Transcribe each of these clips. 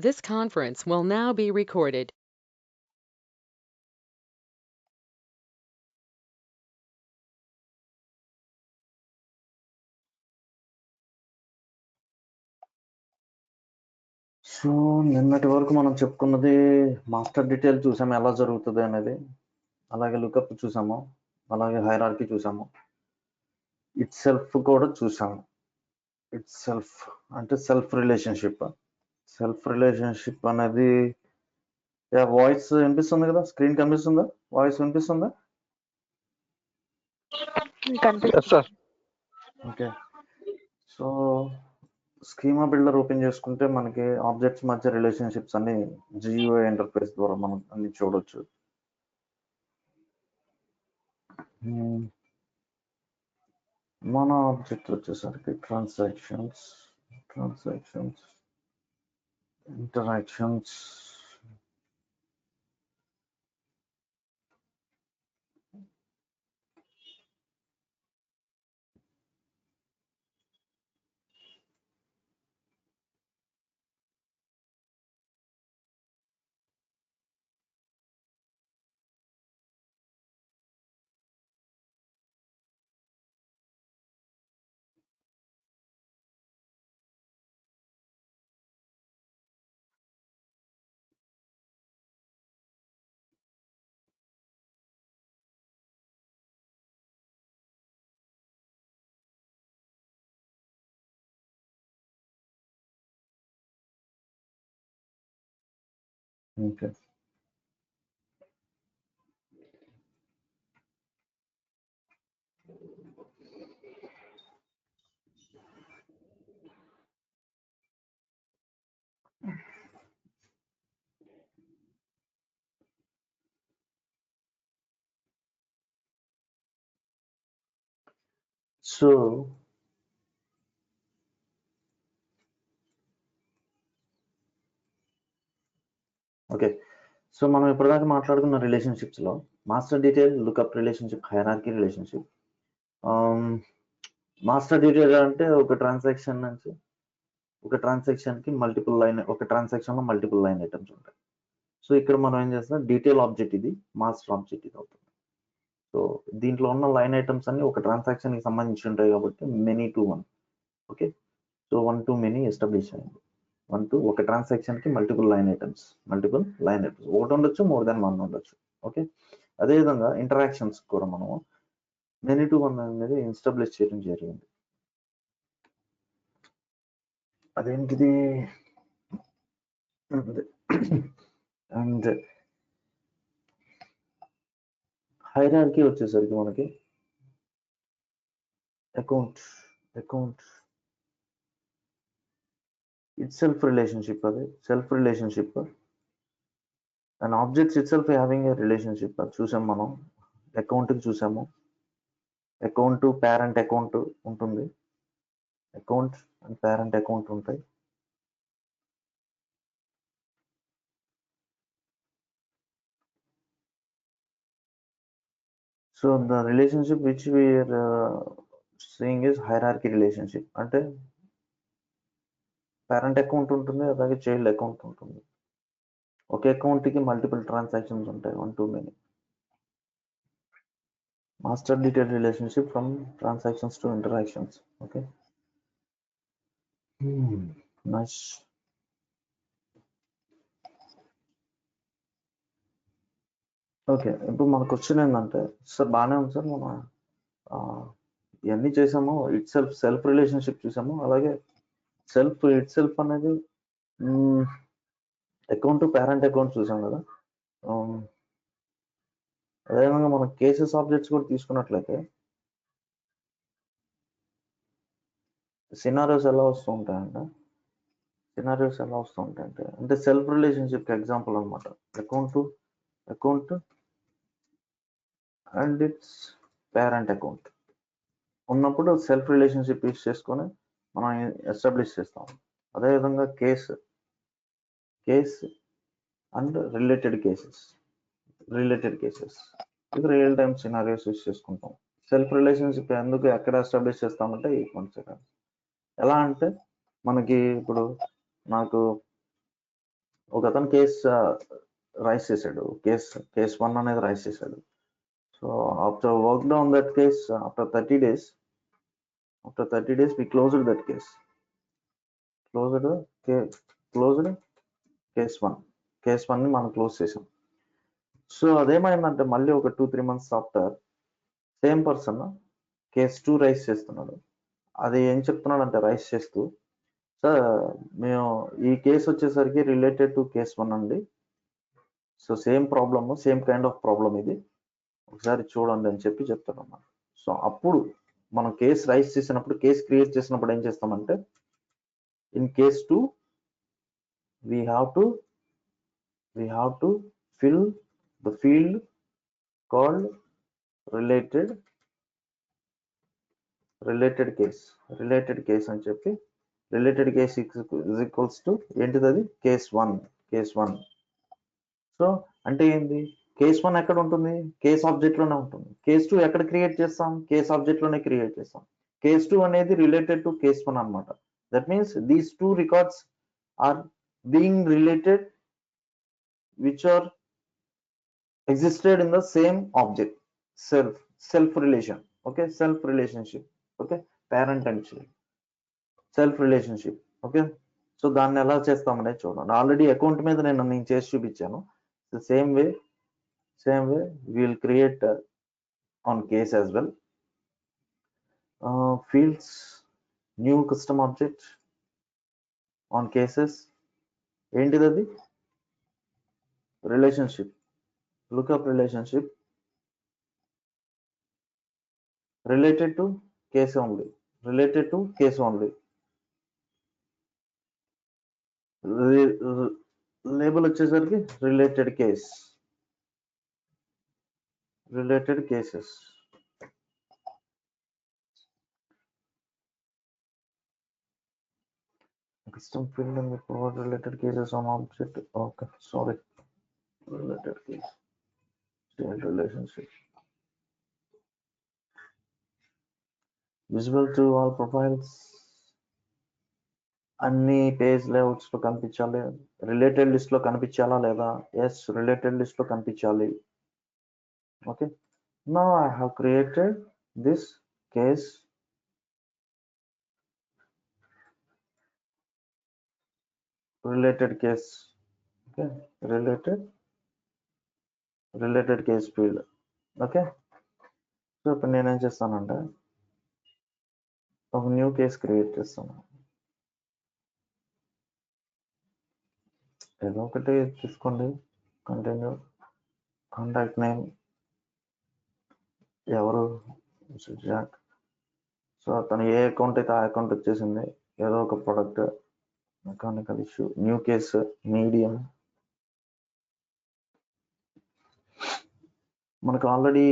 This conference will now be recorded. So నిన్నటి వరకు మనం చెప్పుకున్నది మాస్టర్ డీటెయిల్ చూసాము, ఎలా జరుగుతుంది అనేది. అలాగే లుకప్ చూసాము, అలాగే హైరార్కీ చూసాము, ఇట్ సెల్ఫ్ కూడా చూసాము. ఇట్ సెల్ఫ్ అంటే సెల్ఫ్ రిలేషన్షిప్ అనేది వాయిస్ వినిపిస్తుంది కదా, స్క్రీన్ కనిపిస్తుందా, వాయిస్ వినిపిస్తుందా? Okay. So schema builder open చేసుకుంటే మనకి ఆబ్జెక్ట్స్ మధ్య రిలేషన్షిప్స్ అన్ని GUI ఇంటర్ఫేస్ ద్వారా మనం అన్ని చూడొచ్చు. మన ఆబ్జెక్ట్ వచ్చేసరికి transactions, interactions, okay. So okay, so మనం ఇప్పటిదాకా మాట్లాడుకున్న రిలేషన్షిప్స్లో master detail, lookup relationship, hierarchy relationship. Master detail అంటే ఒక ట్రాన్సాక్షన్కి మల్టిపుల్ లైన్, ఒక ట్రాన్సాక్షన్లో మల్టిపుల్ లైన్ ఐటమ్స్ ఉంటాయి. సో ఇక్కడ మనం ఏం చేస్తాం, డీటెయిల్ ఆబ్జెక్ట్ ఇది, మాస్టర్ ఆబ్జెక్ట్ ఇది అవుతుంది. సో దీంట్లో ఉన్న లైన్ ఐటమ్స్ అన్ని ఒక ట్రాన్సాక్షన్కి సంబంధించి ఉంటాయి కాబట్టి many to one. Okay, so 1 to many establish అయింది. 1 to ఒక ట్రాన్సాక్షన్కి మల్టిపుల్ లైన్ ఐటమ్స్ ఒకటి ఉండొచ్చు, మోర్ దాన్ 1 ఉండొచ్చు. ఓకే, అదేవిధంగా ఇంటరాక్షన్స్ కూడా మనము మెనీ టు వన్ అనేది ఎస్టాబ్లిష్ చేయడం జరిగింది. అదేంటిది అండ్ హైరార్కీ వచ్చేసరికి మనకి అకౌంట్ ఇట్ సెల్ఫ్ రిలేషన్షిప్, అది self relationship and objects itself having a relationship. అది చూసాం మనం, అకౌంట్కి చూసాము. అకౌంట్, పేరెంట్ అకౌంట్ ఉంటుంది, అకౌంట్ అండ్ పేరెంట్ అకౌంట్ ఉంటాయి. So the relationship which we're seeing is hierarchy relationship. అంటే పేరెంట్ అకౌంట్ ఉంటుంది, అలాగే చైల్డ్ అకౌంట్ ఉంటుంది. ఒక అకౌంట్కి మల్టిపుల్ ట్రాన్సాక్షన్స్ ఉంటాయి, 1 to many. Master detail relationship from transactions to interactions. Okay, nice. Okay, ఇప్పుడు మన క్వశ్చన్ ఏంటంటే, సార్ బాగానే ఉంది సార్, మనం ఇవన్నీ చేసాము, ఇట్ సెల్ఫ్ రిలేషన్షిప్ చూసాము, అలాగే ఇట్ సెల్ఫ్ అనేది అకౌంట్, పేరెంట్ అకౌంట్ చూసాం కదా. అదేవిధంగా మనం కేసెస్ ఆబ్జెక్ట్స్ కూడా తీసుకున్నట్లయితే సినారియోస్ ఎలా వస్తూ ఉంటాయంటే అంటే సెల్ఫ్ రిలేషన్షిప్ ఎగ్జాంపుల్ అనమాట. Account and it's parent account ఉన్నప్పుడు సెల్ఫ్ రిలేషన్షిప్ యూజ్ చేసుకొని మనం ఎస్టాబ్లిష్ చేస్తాం. అదేవిధంగా కేస్ అండ్ రిలేటెడ్ కేసెస్ ఇది రియల్ టైమ్ సినారియోస్ యూజ్ చేసుకుంటాం. సెల్ఫ్ రిలేషన్షిప్ ఎందుకు ఎక్కడ ఎస్టాబ్లిష్ చేస్తామంటే ఈ కాన్సెప్ట్. ఎలా అంటే మనకి ఇప్పుడు నాకు ఒక అతను కేసు రైస్ చేశాడు, కేస్ 1 అనేది రైస్ చేశాడు. So after work on that case, after 30 days we closed that case. Closed case 1 ని మనం క్లోజ్ చేసాం. సో అదేమైందంటే మళ్ళీ ఒక 2-3 months after same person case 2 rice చేస్తున్నాడు. అది ఏం చెప్తున్నాడంటే రైస్ చేస్తూ, సార్ మేము ఈ కేసు వచ్చేసరికి రిలేటెడ్ టు కేస్ 1 అండి. So same problem, same kind of problem ఇది, ఒకసారి చూడండి అని చెప్తాడు అన్నమాట. సో అప్పుడు మనం కేసు రైస్ చేసినప్పుడు, కేసు క్రియేట్ చేసినప్పుడు ఏం చేస్తామంటే, in case 2 we have to fill the field called related case అని చెప్పి, related case is equals to ఏంటిది, కేస్ 1. సో అంటే ఏంది, కేస్ 1 ఎక్కడ ఉంటుంది, కేస్ ఆబ్జెక్ట్ లోనే ఉంటుంది. కేస్ 2 ఎక్కడ క్రియేట్ చేస్తాం, కేస్ ఆబ్జెక్ట్ లోనే క్రియేట్ చేస్తాం. కేస్ 2 అనేది రిలేటెడ్ టు కేస్ 1 అన్నమాట. That means these 2 records are being related which are existed in the same object, self relation. Okay, self relationship. Okay, parent and child, self relationship. Okay, so దాన్ని ఎలా చేస్తామనే చూడండి. Already account మీద నేను చేసి చూపించాను. Same way we'll create on case as well. Fields, new custom object on cases. ఏంటిది అది, relationship. lookup relationship related to case only. Label వచ్చేసరికి related cases. custom field and provide related cases on object. Okay, sorry, related case, state relationship, visible to all profiles. అన్ని page layouts లో కనిపించాలి. Related list లో కనిపించాలా లేదా, yes related list లో కనిపించాలి. Okay, now I have created this case related case. Okay, related case field. Okay, so ఇప్పుడు నేనేం చేస్తానంటే ఒక న్యూ కేస్ క్రియేట్ చేస్తాను. ఏదో ఒకటి తీసుకోండి. కంటిన్యూ, కాంటాక్ట్ నేమ్ ఎవరు, జాక్. సో అతను ఏ అకౌంట్ అయితే ఆ అకౌంట్ వచ్చేసింది. ఏదో ఒక product, mechanical issue, new case, medium. మనకు ఆల్రెడీ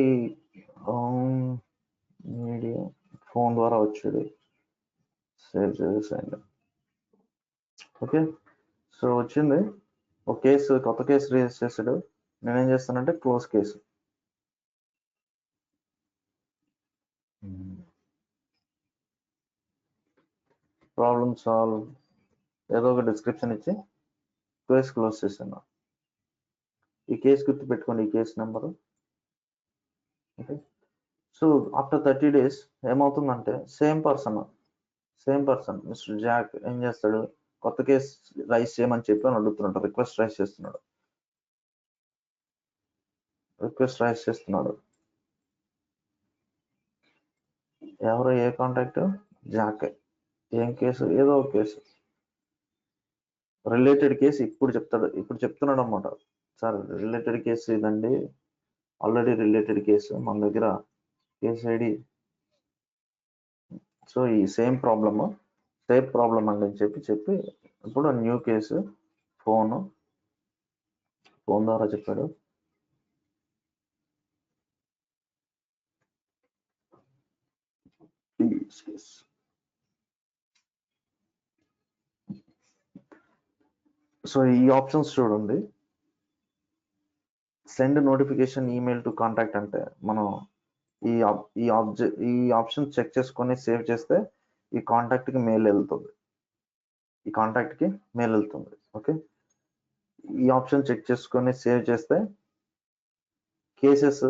మీడియం ఫోన్ ద్వారా వచ్చాడు, సేవ్ చేసేయండి. ఓకే, సో వచ్చింది ఒక కేసు, కొత్త కేసు రిజిస్టర్ చేసాడు. నేనేం చేస్తానంటే క్లోజ్ కేసు. ప్రాబ్లమ్ సాల్వ్, ఏదో ఒక డిస్క్రిప్షన్ ఇచ్చి కేసు క్లోజ్ చేసాను. ఈ కేసు గుర్తు పెట్టుకోండి, ఈ case number. Okay, so after 30 days ఏమవుతుందంటే సేమ్ పర్సన్ మిస్టర్ జాక్ ఏం చేస్తాడు, కొత్త కేసు రైస్ చేయమని చెప్పి అని అడుగుతున్నాడు. రిక్వెస్ట్ రైస్ చేస్తున్నాడు. ఎవరు, ఏ కాంటాక్ట్, జాక్. ఏం కేసు, ఏదో ఒక కేసు, రిలేటెడ్ కేసు. ఇప్పుడు చెప్తున్నాడు అన్నమాట, సార్ రిలేటెడ్ కేసు ఇదండి, ఆల్రెడీ రిలేటెడ్ కేసు మన దగ్గర, కేసు ఐడి. సో ఈ సేమ్ ప్రాబ్లమ్ అండి అని చెప్పి ఇప్పుడు న్యూ కేసు, ఫోన్ ద్వారా చెప్పాడు. సో ఈ ఆప్షన్స్ చూడండి. Send notification email to contact అంటే మనం ఈ ఆప్షన్ చెక్ చేసుకొని సేవ్ చేస్తే ఈ కాంటాక్ట్ కి మెయిల్ వెళ్తుంది. ఓకే, ఈ ఆప్షన్ చెక్ చేసుకొని సేవ్ చేస్తే కేసెస్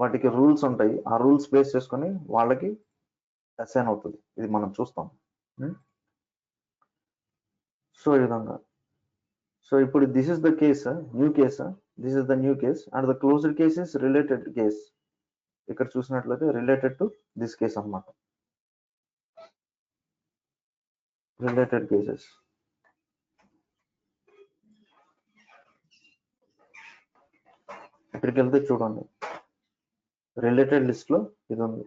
వాటికి రూల్స్ ఉంటాయి, ఆ రూల్స్ బేస్ చేసుకొని వాళ్ళకి అసైన్ అవుతుంది. ఇది మనం చూస్తాం. సో ఈ విధంగా, సో ఇప్పుడు this is the case, new case, this is the new case and the closed case is related case. ఇక్కడ చూసినట్లయితే రిలేటెడ్ టు దిస్ కేస్ అన్నమాట. Related cases. ఇక్కడికి వెళ్తే చూడండి, రిలేటెడ్ లిస్ట్ లో ఇది ఉంది.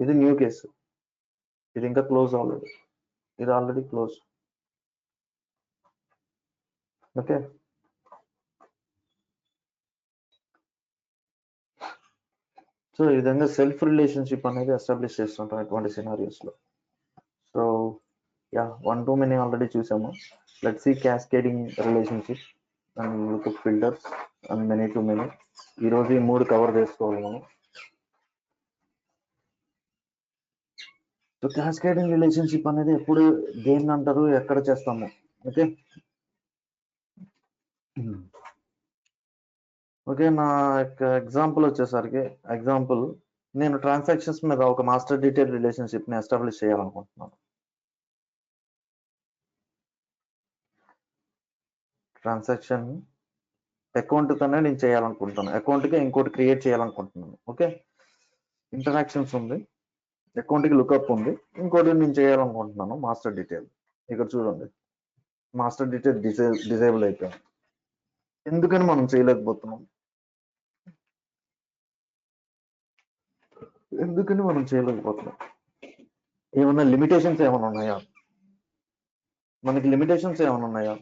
ఇది న్యూ కేసు, ఇది ఇంకా క్లోజ్ అవ్వలేదు, ఇది ఆల్రెడీ క్లోజ్. ఓకే, సో ఈ విధంగా సెల్ఫ్ రిలేషన్షిప్ అనేది ఎస్టాబ్లిష్ చేస్తుంటాం ఇటువంటి సినారియోస్ లో. So yeah, 1 to many already చూసాము. Let's see cascading relationship and lookup filters and many to many. ఈ రోజు ఈ 3 కవర్ చేసుకోవాలి మనం. సో క్యాస్కేడింగ్ రిలేషన్షిప్ అనేది ఎప్పుడు దేన్ని అంటారు, ఎక్కడ చేస్తాము? ఓకే ఓకే, నా యొక్క ఎగ్జాంపుల్ వచ్చేసరికి, ఎగ్జాంపుల్ నేను ట్రాన్సాక్షన్స్ మీద ఒక మాస్టర్ డీటెయిల్ రిలేషన్షిప్ ని ఎస్టాబ్లిష్ చేయాలనుకుంటున్నాను. ట్రాన్సాక్షన్ అకౌంట్ తోనే నేను చేయాలనుకుంటున్నాను, అకౌంట్ కి ఇంకోటి క్రియేట్ చేయాలనుకుంటున్నాను. ఓకే, ఇంటరాక్షన్స్ ఉంది, అకౌంట్ కి లుకప్ ఉంది, ఇంకోటి నేను చేయాలనుకుంటున్నాను మాస్టర్ డీటెయిల్. ఇక్కడ చూడండి, మాస్టర్ డీటెయిల్ డిజేబుల్ అయిపోయింది. ఎందుకని మనం చేయలేకపోతున్నాం? ఏమన్నా లిమిటేషన్స్ ఏమైనా ఉన్నాయా? మనకి లిమిటేషన్స్ ఏమైనా ఉన్నాయా?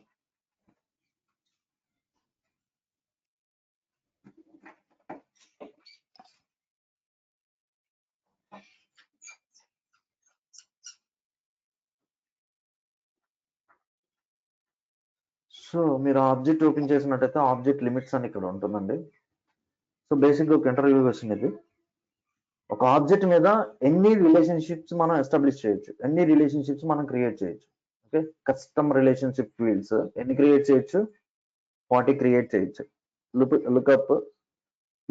సో మీరు ఆబ్జెక్ట్ ఓపెన్ చేసినట్టయితే ఆబ్జెక్ట్ లిమిట్స్ అని ఇక్కడ ఉంటుందండి. సో బేసిక్గా ఒక ఇంటర్వ్యూ క్వశ్చన్ ఇది. ఒక ఆబ్జెక్ట్ మీద ఎన్ని రిలేషన్షిప్స్ మనం ఎస్టాబ్లిష్ చేయొచ్చు, ఎన్ని రిలేషన్షిప్స్ మనం క్రియేట్ చేయొచ్చు. ఓకే, కస్టమ్ రిలేషన్షిప్ ఫీల్డ్స్ ఎన్ని క్రియేట్ చేయొచ్చు? 40 క్రియేట్ చేయొచ్చు.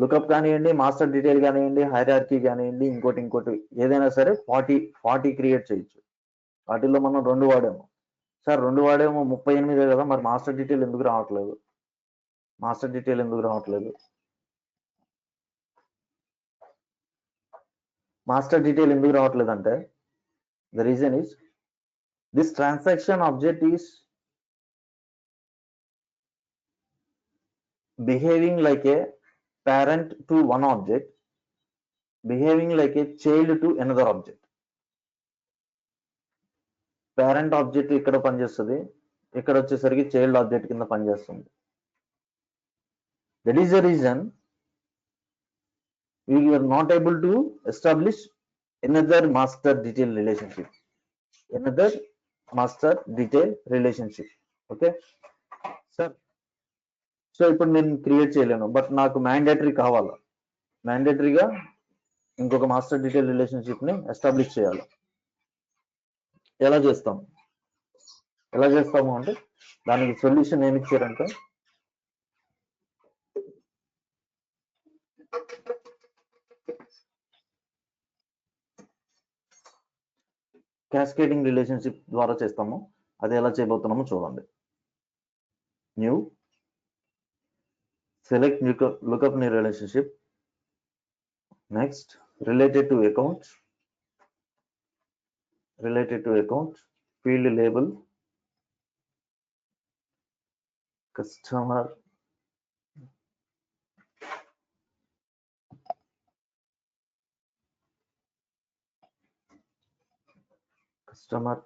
లుకప్ కానివ్వండి, మాస్టర్ డీటెయిల్ కానివ్వండి, హైరార్కీ కానివ్వండి, ఇంకోటి ఏదైనా సరే 40 క్రియేట్ చేయొచ్చు. వాటిల్లో మనం 2 వాడాము. సార్ 2 వాడేమో 38 కదా, మరి మాస్టర్ డీటెయిల్ ఎందుకు రావట్లేదు? మాస్టర్ డీటెయిల్ ఎందుకు రావట్లేదు? అంటే the reason is this transaction object is behaving like a parent to one object, behaving like a child to another object. Parent object ఇక్కడ పనిచేస్తుంది, ఇక్కడ వచ్చేసరికి చైల్డ్ ఆబ్జెక్ట్ కింద పనిచేస్తుంది. That is the reason we are not able to establish another master detail relationship. Okay sir, so ఇప్పుడు నేను create చేయలేను, but నాకు మ్యాండేటరీ కావాలా, మ్యాండేటరీగా ఇంకొక మాస్టర్ డీటెయిల్ రిలేషన్షిప్ ని ఎస్టాబ్లిష్ చేయాలి. ఎలా చేస్తాము అంటే దానికి సొల్యూషన్ ఏమి ఇచ్చారంటే, క్యాస్కేడింగ్ రిలేషన్షిప్ ద్వారా చేస్తాము. అది ఎలా చేయబోతున్నామో చూడండి. New, select lookup new relationship, next related to account, field label, customer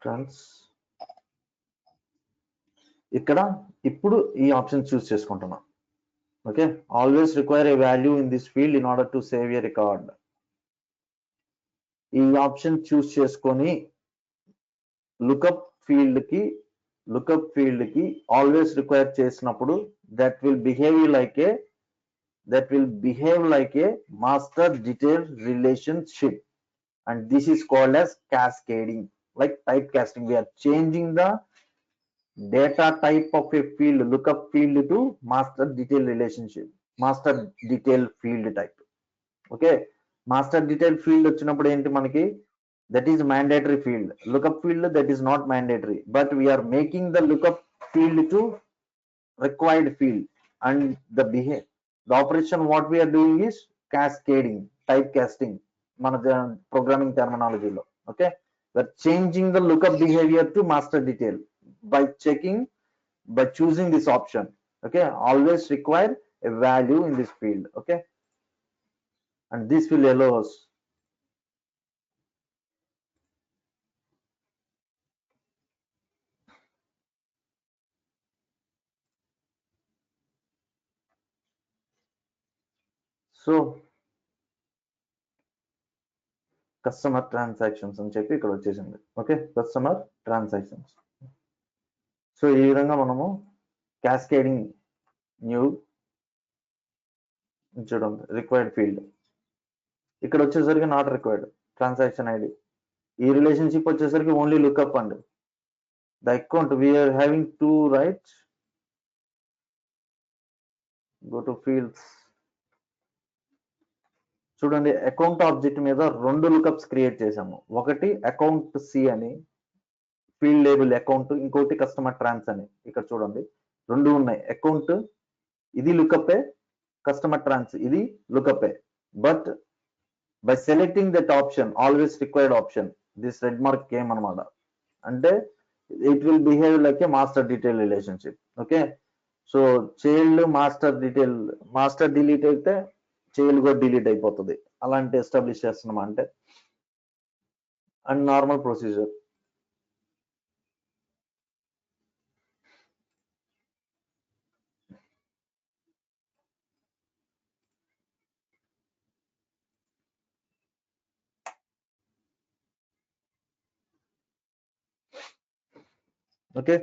trans. ఇక్కడ ఇప్పుడు ఈ ఆప్షన్ చూస్ చేసుకుంటున్నా. Okay, always require A value in this field in order to save a record. ఈ ఆప్షన్ చూస్ చేసుకొని lookup field కి always require చేసినప్పుడు that will behave like a master detail relationship, and this is called as cascading, like typecasting. We are changing the data type of a field, lookup field to master detail relationship, master detail field type. Okay, master detail field వచ్చినప్పుడు ఏంటి మనకి, that is mandatory field. Lookup field, that is not mandatory, but we are making the lookup field to required field. And the behavior, the operation what we are doing is cascading, typecasting మన programming terminology లో. Okay, we're changing the lookup behavior to master detail by choosing this option. Okay, always require a value in this field. Okay, and this will allow us so customer transactions అని చెప్పి ఇక్కడ వచ్చేసింది. Okay, customer transactions. So ఈ విధంగా మనము cascading new చూడండి, required field ఇక్కడ వచ్చేసరికి నాట్ రిక్వైర్డ్ ట్రాన్సాక్షన్ ఐడి. ఈ రిలేషన్షిప్ వచ్చేసరికి only lookup and the account we're having two rights. Go to fields. చూడండి, అకౌంట్ ఆబ్జెక్ట్ మీద రెండు లుకప్స్ క్రియేట్ చేసాము. ఒకటి అకౌంట్ సి అని ఫీల్డ్ లేబుల్ అకౌంట్, ఇంకోటి కస్టమర్ ట్రాన్స్ అని. ఇక్కడ చూడండి రెండు ఉన్నాయి. అకౌంట్ ఇది లుకప్పే, కస్టమర్ ట్రాన్స్ ఇది లుకప్పే. But by selecting that option, always required option, this red mark came అనమాట. అంటే it will behave like a master detail relationship. Okay, so child master delete అయితే చైల్డ్ కూడా డిలీట్ అయిపోతుంది. అలాంటి ఎస్టాబ్లిష్ చేస్తున్నాం అంటే. And normal procedure. ఓకే,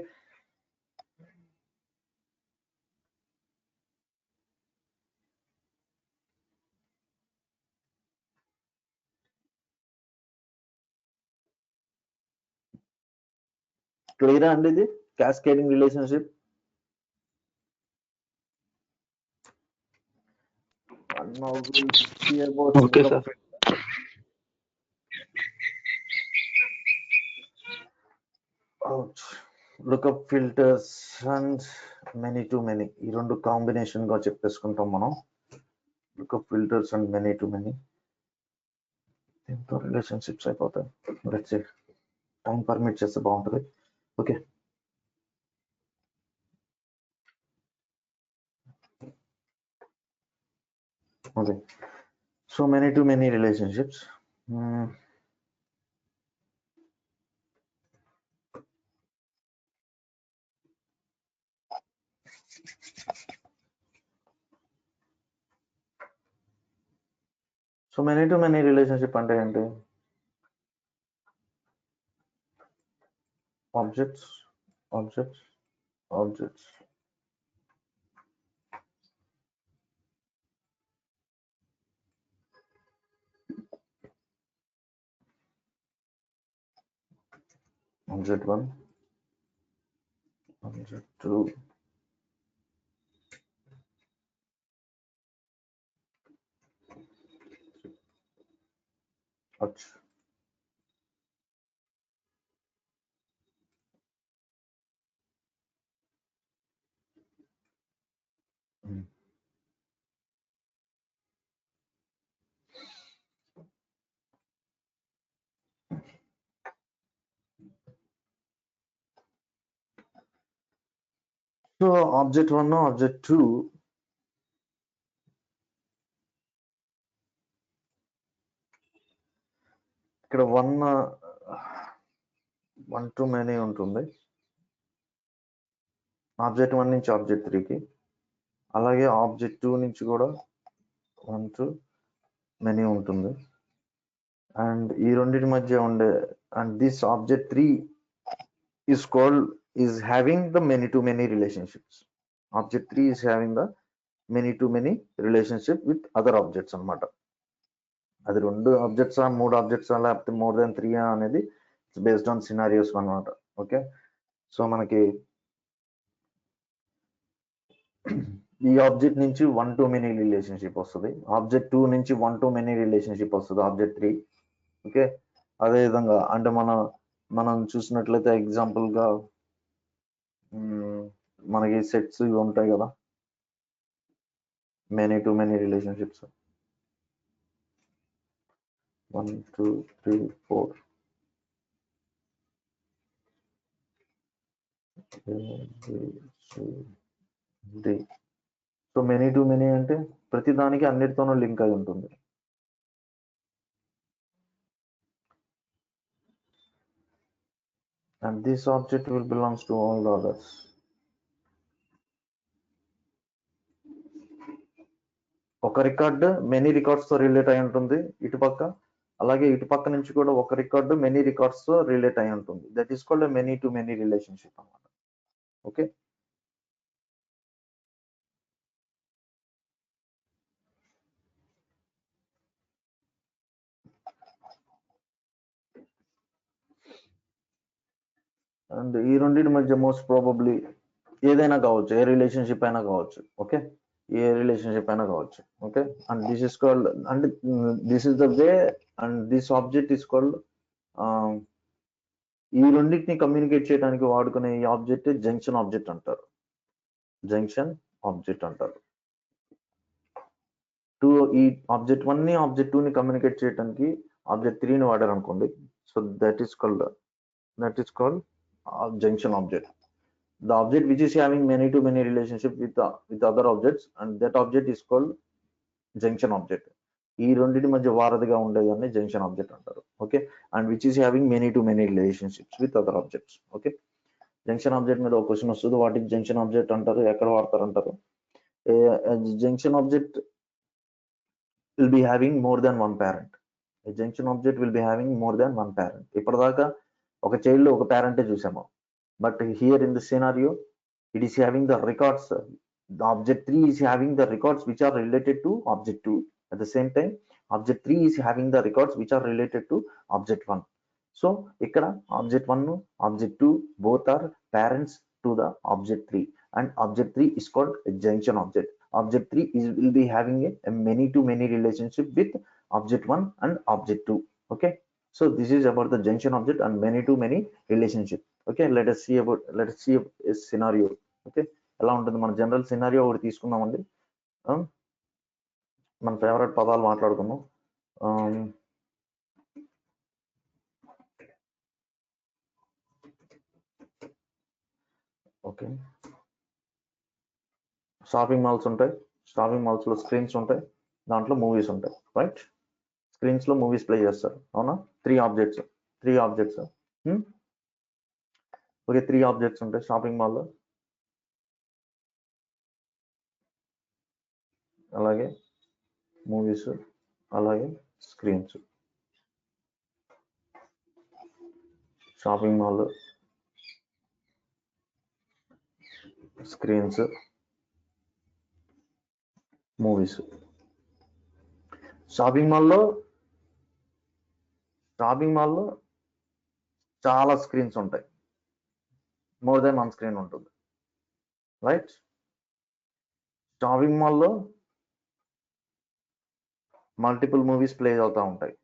క్లియరా అండి ఇది cascading relationship? Okay, sir. Lookup filters and many to many, ఈ రెండు కాంబినేషన్ గా చెప్పేసుకుంటాం మనం. Lookup filters and many to many, దీంతో రిలేషన్షిప్స్ అయిపోతాయి. లెట్స్ టైం పర్మిట్ చేస్తే బాగుంటుంది. Okay, okay. So many to many relationships. So many to many relationship అంటే ఏంటి? Objects objects objects object 1, object 2, so object 1, object 2 ఇక్కడ 1 to many ఉంటుంది object 1 నుంచి object 3కి. అలాగే ఆబ్జెక్ట్ 2 నుంచి కూడా 1 టు మెనీ ఉంటుంది. అండ్ ఈ రెండింటి మధ్య ఉండే, and this object 3 is having the many to many relationships. Object 3 is having the many to many relationship with other objects అన్నమాట. అది రెండు ఆబ్జెక్ట్స్, మూడు ఆబ్జెక్ట్స్, లేకపోతే మోర్ దెన్ 3 అనేది బేస్డ్ ఆన్ సినారియోస్ అన్నమాట. ఓకే, సో మనకి ఈ ఆబ్జెక్ట్ నుంచి 1 to many రిలేషన్షిప్ వస్తుంది. ఆబ్జెక్ట్ 2 నుంచి 1 to many రిలేషన్షిప్ వస్తుంది ఆబ్జెక్ట్ 3. ఓకే, అదే విధంగా అంటే మనం చూసినట్లయితే ఎగ్జాంపుల్ గా మనకి సెట్స్ ఇవి ఉంటాయి కదా, many to many relationships 1 2 3 4 D. So many to many అంటే ప్రతి దానికి అన్నిటితోనూ లింక్ అయి ఉంటుంది. And this object will belongs to all the others. ఒక రికార్డు మెనీ రికార్డ్స్ తో రిలేట్ అయి ఉంటుంది ఇటుపక్క, అలాగే ఇటుపక్క నుంచి కూడా ఒక రికార్డు మెనీ రికార్డ్స్ తో రిలేట్ అయి ఉంటుంది. That is called many to many relationship అన్నమాట. ఓకే, అండ్ ఈ రెండింటి మధ్య మోస్ట్ ప్రాబబ్లీ ఏదైనా కావచ్చు, ఏ రిలేషన్షిప్ అయినా కావచ్చు. ఓకే, ఏ రిలేషన్షిప్ అయినా కావచ్చు. Okay, and this is called, and this is the way, and this object is called, ఈ రెండింటిని కమ్యూనికేట్ చేయడానికి వాడుకునే ఈ ఆబ్జెక్ట్ జంక్షన్ ఆబ్జెక్ట్ అంటారు. జంక్షన్ ఆబ్జెక్ట్ అంటారు. ఈ ఆబ్జెక్ట్ 1 ని ఆబ్జెక్ట్ 2 ని కమ్యూనికేట్ చేయడానికి ఆబ్జెక్ట్ 3 ని వాడారు అనుకోండి. So that is called junction object. The object which is having many to many relationship with other objects, and that object is called junction object. ఈ రెండింటి మధ్య వారధిగా ఉండేదాన్ని జంక్షన్ ఆబ్జెక్ట్ అంటారు. Okay, and which is having many to many relationships with other objects. Okay, junction object మీద ఒక question వస్తుంది, what is junction object అంటారు, ఎక్కడ వాడతారు అంటారు. Junction object will be having more than one parent. A junction object will be having more than one parent. ఇప్పటిదాకా ఒక child ఒక పేరెంటే చూసాము, but here in the scenario it is having the records. The object 3 is having the records which are related to object 2. At the same time, object 3 is having the records which are related to object 1. So ఇక్కడ object 1 object 2 both are parents to the object 3, and object 3 is called a junction object. Object 3 will be having a many to many relationship with object 1 and object 2. Okay, so this is about the junction object and many to many relationship. Okay, let us see a scenario. Okay, ఎలా ఉంటుంది మన general scenario ఒకటి తీసుకుందామండి. మన favourite పదాలు మాట్లాడుకుందాం. Okay, shopping malls ఉంటాయి, shopping malls లో స్క్రీన్స్ ఉంటాయి, దాంట్లో మూవీస్ ఉంటాయి. రైట్, స్క్రీన్స్ లో మూవీస్ ప్లే చేస్తారు, అవునా? 3 ఆబ్జెక్ట్స్ ఓకే, 3 ఆబ్జెక్ట్స్ ఉంటాయి షాపింగ్ మాల్లో. అలాగే మూవీస్, అలాగే screens. Shopping mall, screens, movies. Shopping మాల్లో చాలా స్క్రీన్స్ ఉంటాయి, మోర్ దెన్ 1 స్క్రీన్ ఉంటుంది. రైట్, షాపింగ్ మాల్లో మల్టిపుల్ మూవీస్ ప్లే అవుతూ ఉంటాయి.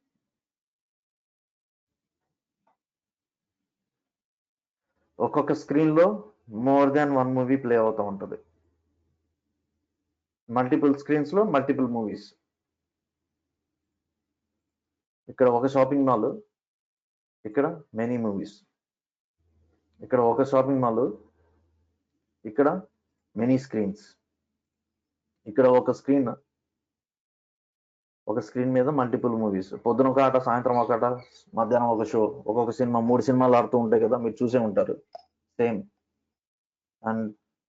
ఒక్కొక్క స్క్రీన్ లో మోర్ దాన్ 1 మూవీ ప్లే అవుతూ ఉంటుంది. మల్టిపుల్ స్క్రీన్స్ లో మల్టిపుల్ మూవీస్. ఇక్కడ ఒక షాపింగ్ మాల్, ఇక్కడ మెనీ మూవీస్. ఇక్కడ ఒక షాపింగ్ మాల్, ఇక్కడ మెనీ స్క్రీన్స్. ఇక్కడ ఒక స్క్రీన్ మీద మల్టిపుల్ మూవీస్. పొద్దున ఒక ఆట, సాయంత్రం ఒక ఆట, మధ్యాహ్నం ఒక షో, ఒక్కొక్క సినిమా 3 సినిమాలు ఆడుతూ ఉంటాయి కదా, మీరు చూసే ఉంటారు. Same,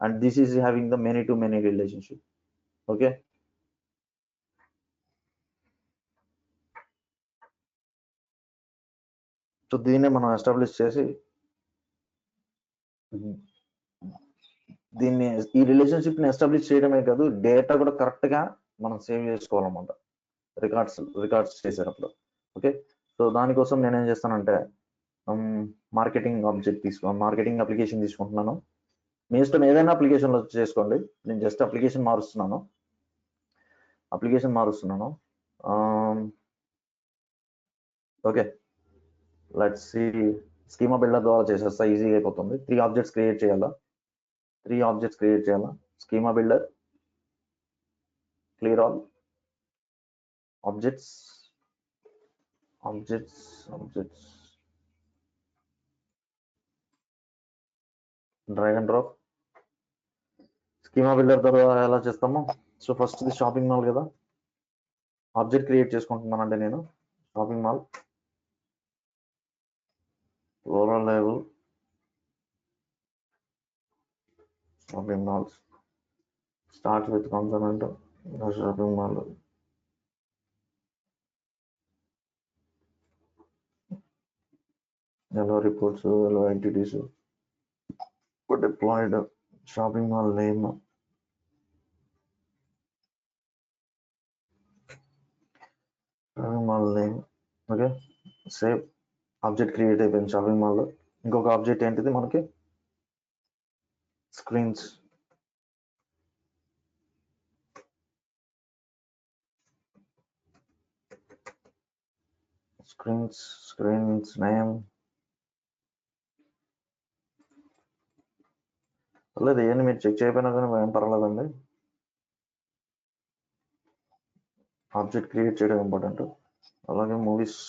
and this is having the many to many relationship. Okay, so దీన్నే మనం ఎస్టాబ్లిష్ చేసి ఈ రిలేషన్షిప్ ని ఎస్టాబ్లిష్ చేయడమే కాదు, డేటా కూడా కరెక్ట్ గా మనం సేవ్ చేసుకోవాలన్నమాట రికార్డ్స్ చేసేటప్పుడు. ఓకే, సో దానికోసం నేనేం చేస్తానంటే మార్కెటింగ్ అప్లికేషన్ తీసుకుంటున్నాను. మీ ఇష్టం ఏదైనా అప్లికేషన్లో చేసుకోండి. నేను జస్ట్ అప్లికేషన్ మారుస్తున్నాను. Okay, let's see. Schema builder ద్వారా చేసేస్తా, ఈజీగా అయిపోతుంది. 3 ఆబ్జెక్ట్స్ క్రియేట్ చేయాలా. Schema builder, clear all objects, drag and drop. Schema builder ద్వారా ఎలా చేస్తాము? సో ఫస్ట్ ఇది షాపింగ్ మాల్ కదా, ఆబ్జెక్ట్ క్రియేట్ చేసుకుంటున్నానంటే నేను shopping mall, overall label shopping malls, start with component shopping mall, ఎలా రిపోర్ట్స్, ఎలా entities, deployed shopping mall name, okay. Save object create అయిపోయింది షాపింగ్ మాల్లో. ఇంకొక ఆబ్జెక్ట్ ఏంటిది మనకి? స్క్రీన్స్. నేమ్ లేదు, ఏంటి మీరు చెక్ చేయకపోయినా కానీ ఏం పర్వాలేదండి. ఆబ్జెక్ట్ క్రియేట్ చేయడం ఇంపార్టెంట్. అలాగే మూవీస్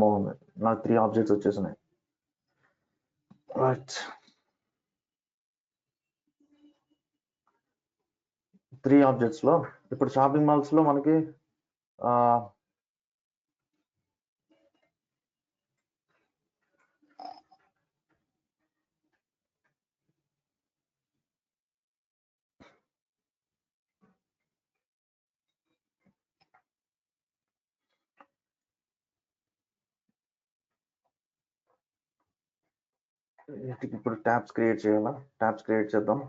బాగుంది. నాకు 3 ఆబ్జెక్ట్స్ వచ్చేసినాయి. రైట్, 3 ఆబ్జెక్ట్స్ లో ఇప్పుడు షాపింగ్ మాల్స్ లో మనకి ఇప్పుడు ట్యాబ్స్ క్రియేట్ చేయాలా. ట్యాబ్స్ క్రియేట్ చేద్దాం.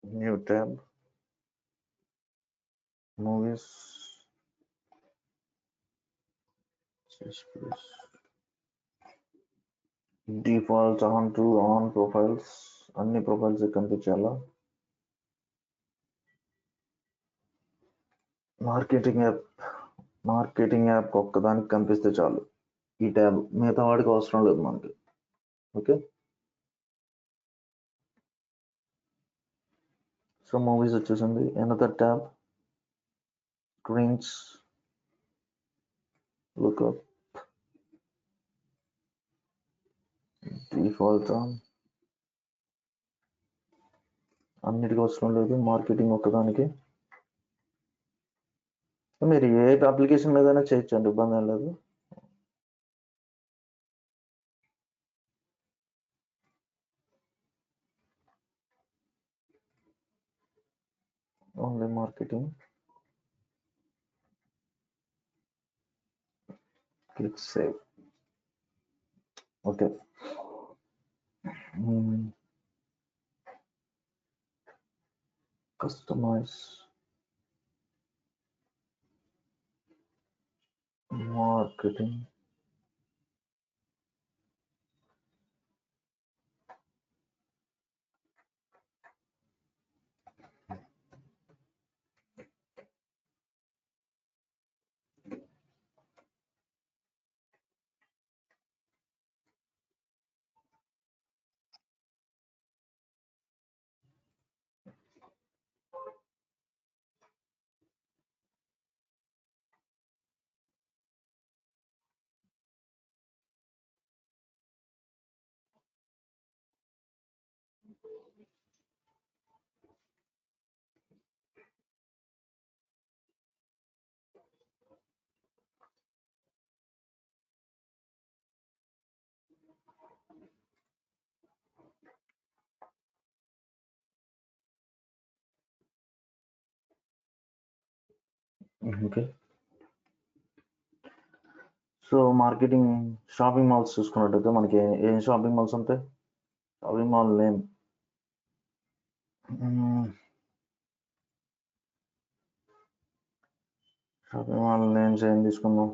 New tab, movies, default on profiles, అన్ని ప్రొఫైల్స్ కనిపించాలా. మార్కెటింగ్ యాప్ ఒక్కదానికి కనిపిస్తే చాలు ఈ ట్యాబ్, మిగతా వాడికి అవసరం లేదు మనకి. ఓకే, సో మూవీస్ వచ్చేసింది. Another tab screens, lookup, default on, అన్నిటికీ అవసరం లేదు, మార్కెటింగ్ ఒక్కదానికి. మీరు ఏ అప్లికేషన్ మీదైనా చేయొచ్చండి, ఇబ్బంది ఏం లేదు. Only marketing, click save. Okay, customize marketing, okay. So marketing shopping malls చూసుకున్నట్టయితే మనకి ఏం షాపింగ్ మాల్స్ ఉంటాయి? Shopping mall name shopping mall names ఏం తీసుకుందాం?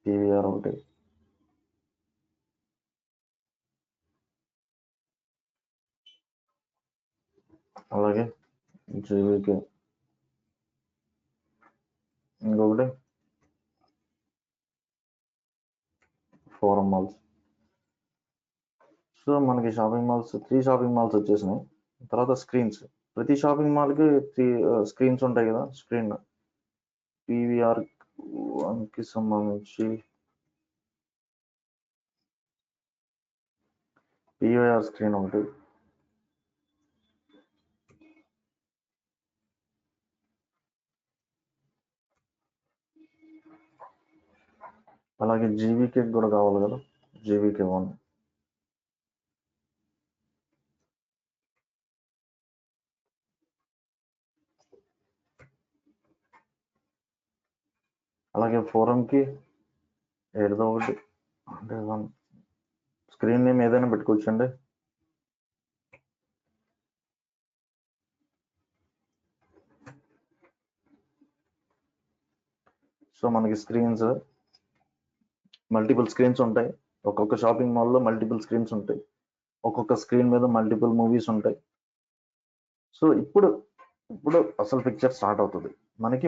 పీవీఆర్ ఒకటి, అలాగే జేవికే ఇంకొకటి ఫోరం మాల్స్. సో మనకి షాపింగ్ మాల్స్ 3 షాపింగ్ మాల్స్ వచ్చేసినాయి. తర్వాత స్క్రీన్స్, ప్రతి షాపింగ్ మాల్కి 3 స్క్రీన్స్ ఉంటాయి కదా. స్క్రీన్ పీవీఆర్ 1కి సంబంధించి పీవీఆర్ స్క్రీన్ ఒకటి, అలాగే జీవీకే కూడా కావాలి కదా, జీవీకే 1, అలాగే ఫోరంకి ఏదో ఒకటి అంటే స్క్రీన్ నేమ్ ఏదైనా పెట్టుకోవచ్చండి. సో మనకి స్క్రీన్స్ మల్టిపుల్ స్క్రీన్స్ ఉంటాయి. ఒక్కొక్క షాపింగ్ మాల్లో మల్టిపుల్ స్క్రీన్స్ ఉంటాయి. ఒక్కొక్క స్క్రీన్ మీద మల్టిపుల్ మూవీస్ ఉంటాయి. సో ఇప్పుడు అసలు పిక్చర్ స్టార్ట్ అవుతుంది. మనకి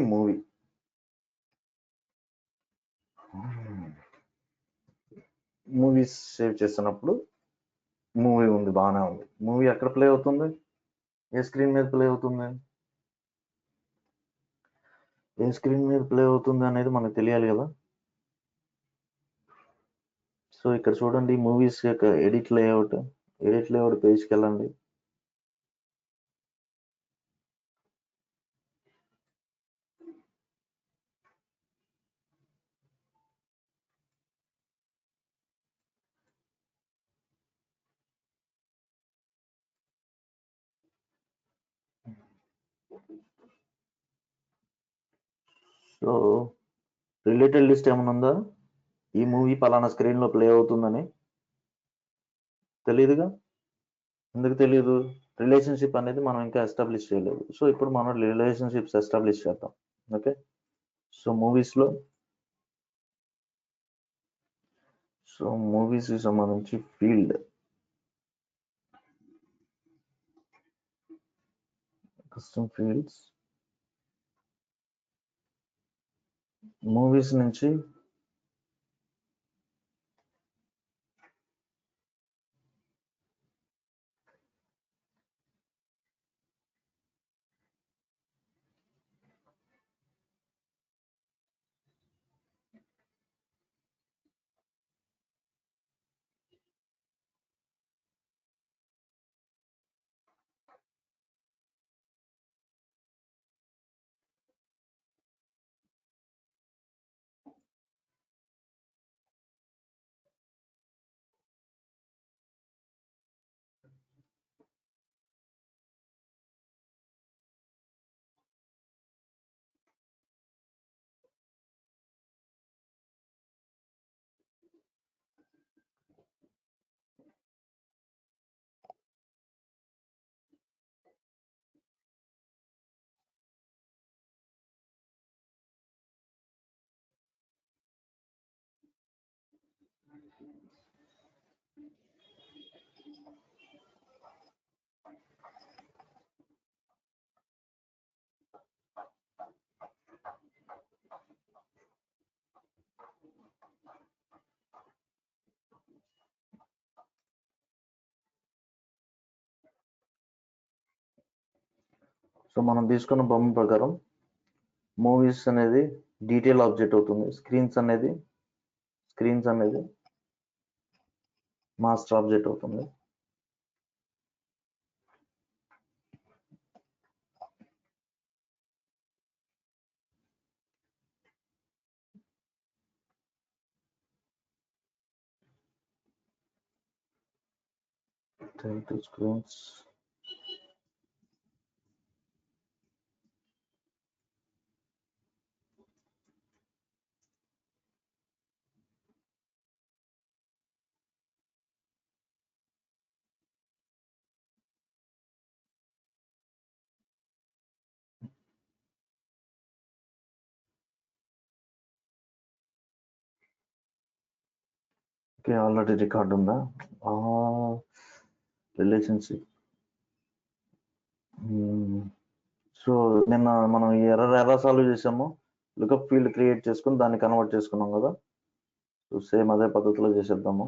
మూవీస్ సేవ్ చేస్తున్నప్పుడు మూవీ ఉంది, బాగానే ఉంది. మూవీ ఎక్కడ ప్లే అవుతుంది? ఏ స్క్రీన్ మీద ప్లే అవుతుంది? ఏ స్క్రీన్ మీద ప్లే అవుతుంది అనేది మనకు తెలియాలి కదా. సో ఇక్కడ చూడండి, మూవీస్ యొక్క ఎడిట్ లేఅవుట్ పేజ్కి వెళ్ళండి. సో రిలేటెడ్ లిస్ట్ ఏమైనా ఉందా? ఈ మూవీ పలానా స్క్రీన్ లో ప్లే అవుతుందని తెలియదుగా. ఎందుకు తెలియదు? రిలేషన్షిప్ అనేది మనం ఇంకా ఎస్టాబ్లిష్ చేయలేదు. సో ఇప్పుడు మనం రిలేషన్షిప్స్ ఎస్టాబ్లిష్ చేద్దాం. ఓకే, సో మూవీస్ కి సంబంధించి ఫీల్డ్ కస్టమ్ ఫీల్డ్స్, మూవీస్ నుంచి సో మనం తీసుకున్న బొమ్మ ప్రకారం మూవీస్ అనేది డీటెయిల్ ఆబ్జెక్ట్ అవుతుంది. స్క్రీన్స్ అనేది మాస్టర్ ఆబ్జెక్ట్ అవుతుంది. Title screens okay. Already record ఉందా? రిలేషన్‌షిప్. సో, నిన్న మనం ఈ ఎర్రర్ ఎలా సాల్వ్ చేసామో, లుకప్ ఫీల్డ్ క్రియేట్ చేసుకొని దాన్ని కన్వర్ట్ చేసుకున్నాం కదా! సో, సేమ్ అదే పద్ధతిలో చేసేద్దాము.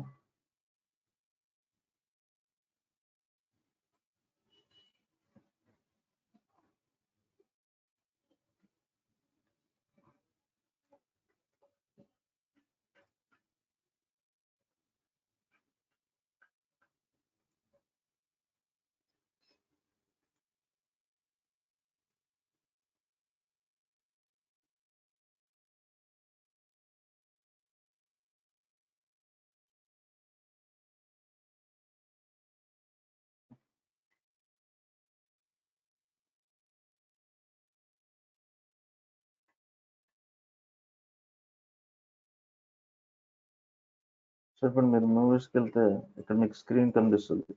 సో, ఇప్పుడు మీరు మూవీస్‌కెళ్తే ఇక్కడ మీకు స్క్రీన్ కనిపిస్తది.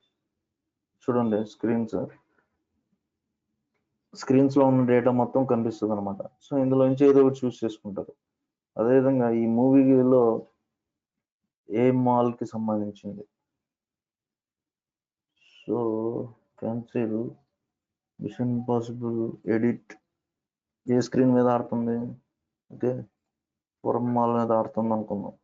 చూడండి స్క్రీన్స్‌లో ఉన్న డేటా మొత్తం కనిపిస్తదనమాట. సో, ఇందులో నుంచి ఏదో ఒకటి చూస్ చేసుకుంటారు. అదేవిధంగా ఈ మూవీలో ఏ మాల్‌కి సంబంధించింది. So, cancel, Mission Impossible, edit ఏ స్క్రీన్ మీద ఆడుతుంది? ఓకే. ఫోరం మాల్ మీద ఆడుతుంది అనుకుందాం.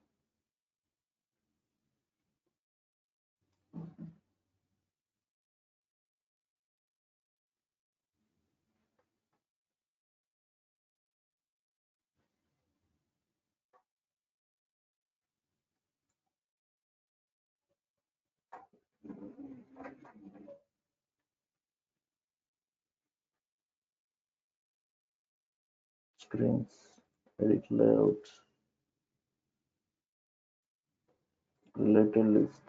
Screens, edit layouts, related list.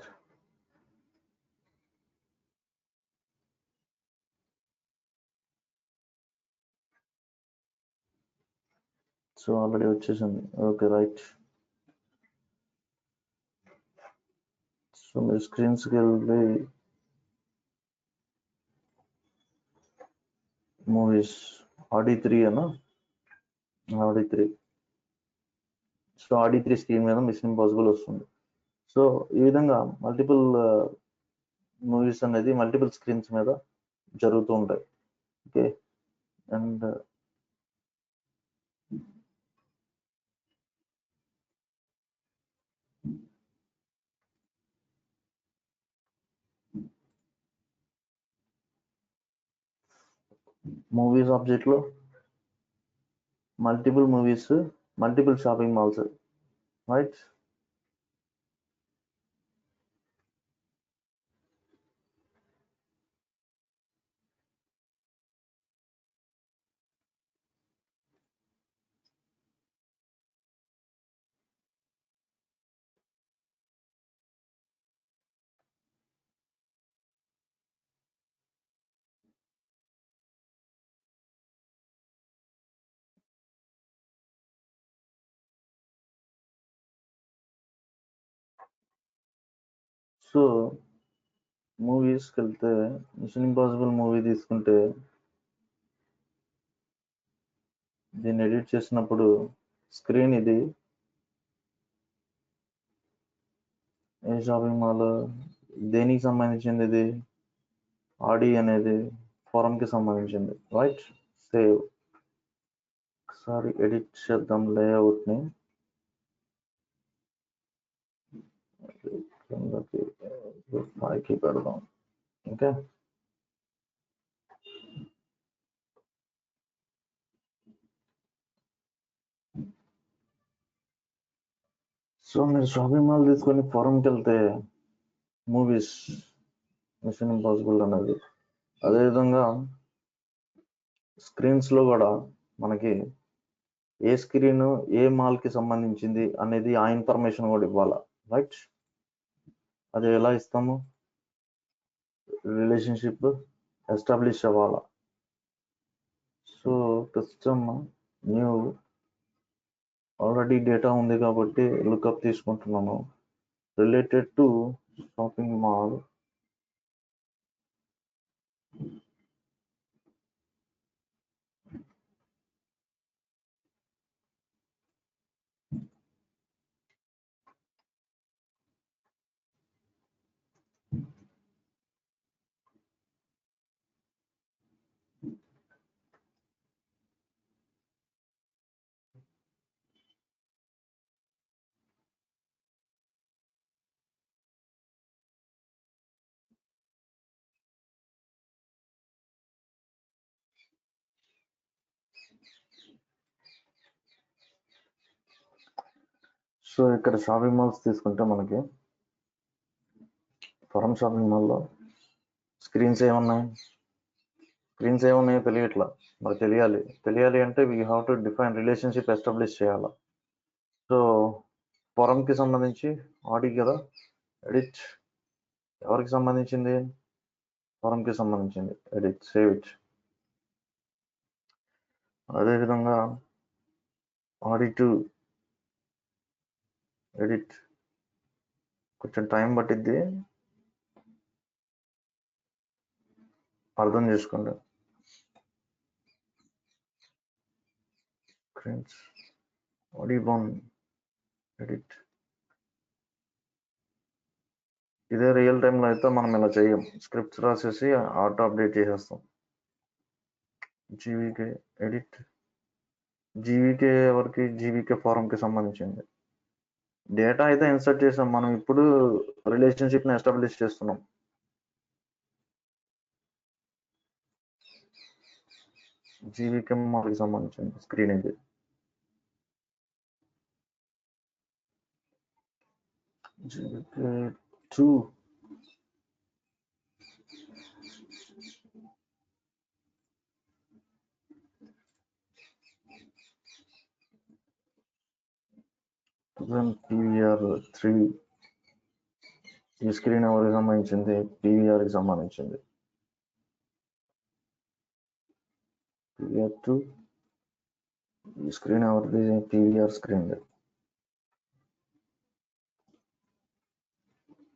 So already వచ్చేసింది. Okay, right. సో మీరు స్క్రీన్స్కి వెళ్ళి మూవీస్ ఆడి3 అనా, ఆడి3. సో ఆడి3 స్క్రీన్ మీద మిషన్ ఇంపాసిబుల్ వస్తుంది. సో ఈ విధంగా మల్టిపుల్ మూవీస్ అనేది మల్టిపుల్ స్క్రీన్స్ మీద జరుగుతూ ఉంటాయి. ఓకే. అండ్ మూవీస్ ఆబ్జెక్ట్లో multiple movies, multiple shopping malls, right. So మూవీస్కి వెళ్తే మిషన్ ఇంపాసిబుల్ మూవీ తీసుకుంటే దీన్ని ఎడిట్ చేసినప్పుడు స్క్రీన్ ఇది ఏ షాపింగ్ మాల్, దేనికి సంబంధించింది, ఇది ఆడి అనేది ఫోరంకి సంబంధించింది, రైట్. సేవ్. ఒకసారి ఎడిట్ చేద్దాం లేఅవుట్ని. కిందకి 5కి పెడదాం. ఓకే. సో మీరు షాపింగ్ మాల్ తీసుకొని ఫోరంకి వెళ్తే మూవీస్ మిషన్ ఇంపాసిబుల్ అనేది, అదేవిధంగా స్క్రీన్స్లో కూడా మనకి ఏ స్క్రీన్ ఏ మాల్కి సంబంధించింది అనేది ఆ ఇన్ఫర్మేషన్ కూడా ఇవ్వాలా, రైట్. అది ఎలా ఇస్తాము? రిలేషన్షిప్ ఎస్టాబ్లిష్ అవ్వాలా. So custom new, already data ఉంది కాబట్టి లుకప్ తీసుకుంటున్నాను. Related to shopping mall, so ఇక్కడ షాపింగ్ మాల్స్ తీసుకుంటే మనకి ఫరం షాపింగ్ మాల్లో స్క్రీన్స్ ఏమున్నాయో తెలియట్లా. మరి తెలియాలి అంటే we have to define relationship establish చేయాలి. సో ఫోరంకి సంబంధించి ఆడి కదా, ఎడిట్ ఎవరికి సంబంధించింది, ఫోరంకి సంబంధించింది, ఎడిట్ సేవ్ ఇట్. అదేవిధంగా ఆడిట్ ఎడిట్ కొంచెం టైం పట్టిద్ది, అర్థం చేసుకోండి. ఆడిబోన్ ఎడిట్ ఇదే రియల్ టైంలో అయితే మనం ఇలా చేయం, స్క్రిప్ట్స్ రాసేసి ఆటో అప్డేట్ చేసేస్తాం. జీవీకే ఎడిట్, జీవీకే ఎవరికి, జీవీకే ఫారంకి సంబంధించింది. డేటా అయితే ఇన్సర్ట్ చేసాం, మనం ఇప్పుడు రిలేషన్షిప్ని ఎస్టాబ్లిష్ చేస్తున్నాం. జీవీకే మాల్కి సంబంధించింది స్క్రీన్ ఇది. జీవీకే 2 PVR 3 ఈ స్క్రీన్ ఎవరికి సంబంధించింది, PVRకి సంబంధించింది. PVR 2 ఈ స్క్రీన్ ఎవరిది, PVR స్క్రీన్.